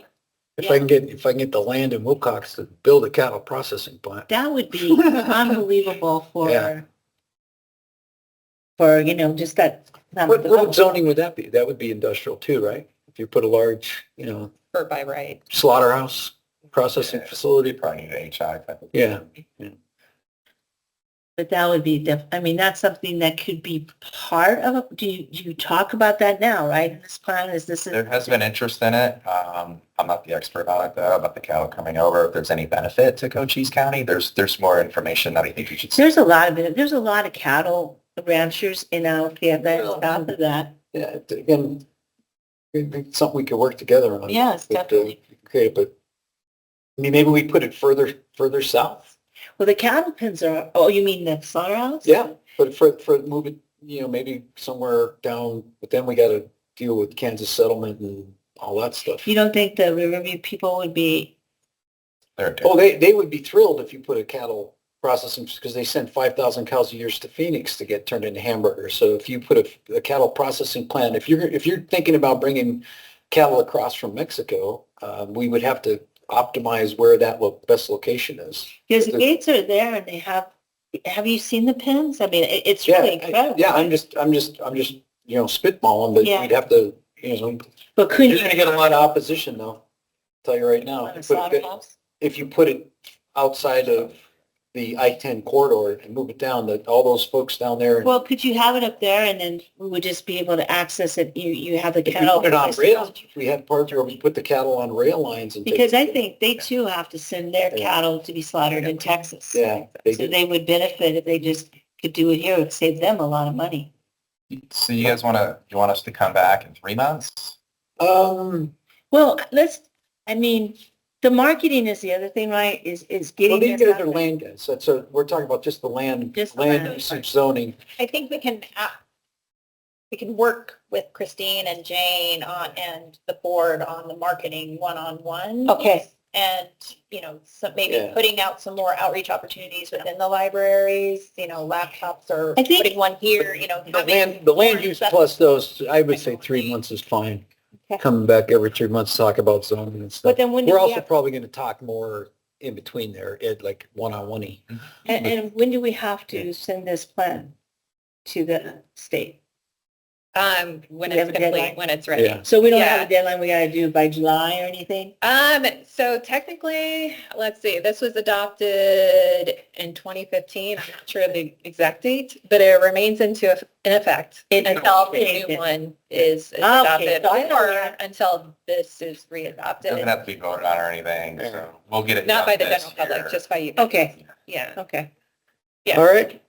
Speaker 1: If I can get the land in Wilcox to build a cattle processing plant.
Speaker 5: that would be unbelievable
Speaker 1: Yeah.
Speaker 5: for just that.
Speaker 1: What zoning would that be? That would be industrial too, right? If you put a large,
Speaker 3: Or by right.
Speaker 1: slaughterhouse processing
Speaker 6: Yeah.
Speaker 1: facility.
Speaker 6: Probably need an HI type of.
Speaker 1: Yeah.
Speaker 5: But that would be, I mean, that's something that could be part of it. Do you talk about that now, right? In this plan,
Speaker 6: There has been interest in it. I'm not the expert on it, though, about the cattle coming over. If there's any benefit to Cochise County, there's more information that I think you should see.
Speaker 5: there's a lot of it. There's a lot of cattle ranchers in Alpharetta, south of that.
Speaker 1: Yeah, again, it's something we could work together on.
Speaker 5: Yes,
Speaker 1: But,
Speaker 5: definitely.
Speaker 1: Okay, but, I mean, maybe we put it further south.
Speaker 5: Well, the cattle pens are, oh, you mean the slaughterhouse?
Speaker 1: Yeah, but for move it, maybe somewhere down, but then we got to deal with Kansas settlement and all that stuff.
Speaker 5: You don't think the Riverview people would be,
Speaker 1: Oh, they would be thrilled if you put a cattle processing, because they send 5,000 cows a year to Phoenix to get turned into hamburgers. So if you put a cattle processing plant, if you're thinking about bringing cattle across from Mexico, we would have to optimize where that best location is.
Speaker 5: because the gates are there and they have you seen the pens? I mean, it's really incredible.
Speaker 1: Yeah, I'm just spitballing, but
Speaker 5: Yeah.
Speaker 1: we'd have to,
Speaker 5: But couldn't
Speaker 1: you're
Speaker 5: you
Speaker 1: going to get a lot of opposition though. I'll tell you right now.
Speaker 5: on a slaughterhouse?
Speaker 1: If you put it outside of the I-10 corridor and move it down, that all those folks down there.
Speaker 5: Well, could you have it up there and then we would just be able to access it? You have the
Speaker 1: If we
Speaker 5: cattle.
Speaker 1: put it on rails, if we had parts where we put the cattle on rail lines and.
Speaker 5: Because I think they too have to send their
Speaker 1: Yeah.
Speaker 5: cattle to be slaughtered in Texas.
Speaker 1: Yeah, they
Speaker 5: So
Speaker 1: do.
Speaker 5: they would benefit if they just could do it here. It would save them a lot of money.
Speaker 6: So you guys you want us to come back in 3 months?
Speaker 5: Well, the marketing is the other thing, right? Is
Speaker 1: Well,
Speaker 5: getting.
Speaker 1: these
Speaker 5: this
Speaker 1: guys
Speaker 5: out
Speaker 1: are
Speaker 5: there.
Speaker 1: land guys, so we're talking about just the land,
Speaker 5: Just the
Speaker 1: land
Speaker 5: land.
Speaker 1: usage zoning.
Speaker 3: I think we can work with Christine and Jane and the board on the marketing one-on-one.
Speaker 5: Okay.
Speaker 3: And, so maybe
Speaker 1: Yeah.
Speaker 3: putting out some more outreach opportunities within the libraries, laptops or
Speaker 5: I think-
Speaker 3: putting one here,
Speaker 1: The land use plus those, I would say 3 months is fine.
Speaker 5: Okay.
Speaker 1: Coming back every 3 months, to talk about zoning and
Speaker 5: But
Speaker 1: stuff.
Speaker 5: then when do
Speaker 1: We're
Speaker 5: we
Speaker 1: also
Speaker 5: have,
Speaker 1: probably going to talk more in between there, like one-on-one-y.
Speaker 5: and when do we have to send this plan to the state?
Speaker 3: when
Speaker 5: Do we have
Speaker 3: it's
Speaker 5: a deadline?
Speaker 3: complete, when it's ready.
Speaker 1: Yeah.
Speaker 5: So we don't
Speaker 3: Yeah.
Speaker 5: have a deadline we gotta do by July or anything?
Speaker 3: So technically, let's see, this was adopted in 2015. I'm not sure of the exact date, but it remains in effect until the
Speaker 5: Okay.
Speaker 3: new one is
Speaker 5: Okay,
Speaker 3: adopted
Speaker 5: so I know
Speaker 3: or
Speaker 5: that.
Speaker 3: until this is
Speaker 6: It
Speaker 3: re-adopted.
Speaker 6: doesn't have to be voted on or anything, so we'll get it.
Speaker 3: Not by the
Speaker 6: done this
Speaker 3: general public,
Speaker 6: year.
Speaker 3: just by you.
Speaker 5: Okay,
Speaker 3: Yeah,
Speaker 5: okay.
Speaker 3: yeah.
Speaker 1: All right?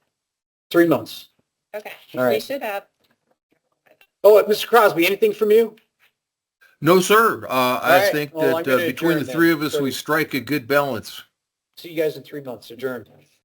Speaker 1: 3 months.
Speaker 3: Okay.
Speaker 1: All right.
Speaker 3: We should have.
Speaker 1: Oh, Mr. Crosby, anything from you?
Speaker 2: No, sir. I
Speaker 1: right.
Speaker 2: think
Speaker 1: Well, I'm
Speaker 2: that
Speaker 1: gonna
Speaker 2: between the
Speaker 1: adjourn
Speaker 2: three
Speaker 1: then.
Speaker 2: of us,
Speaker 1: So-
Speaker 2: we strike a good balance.
Speaker 1: See you guys in 3 months. Adjourned.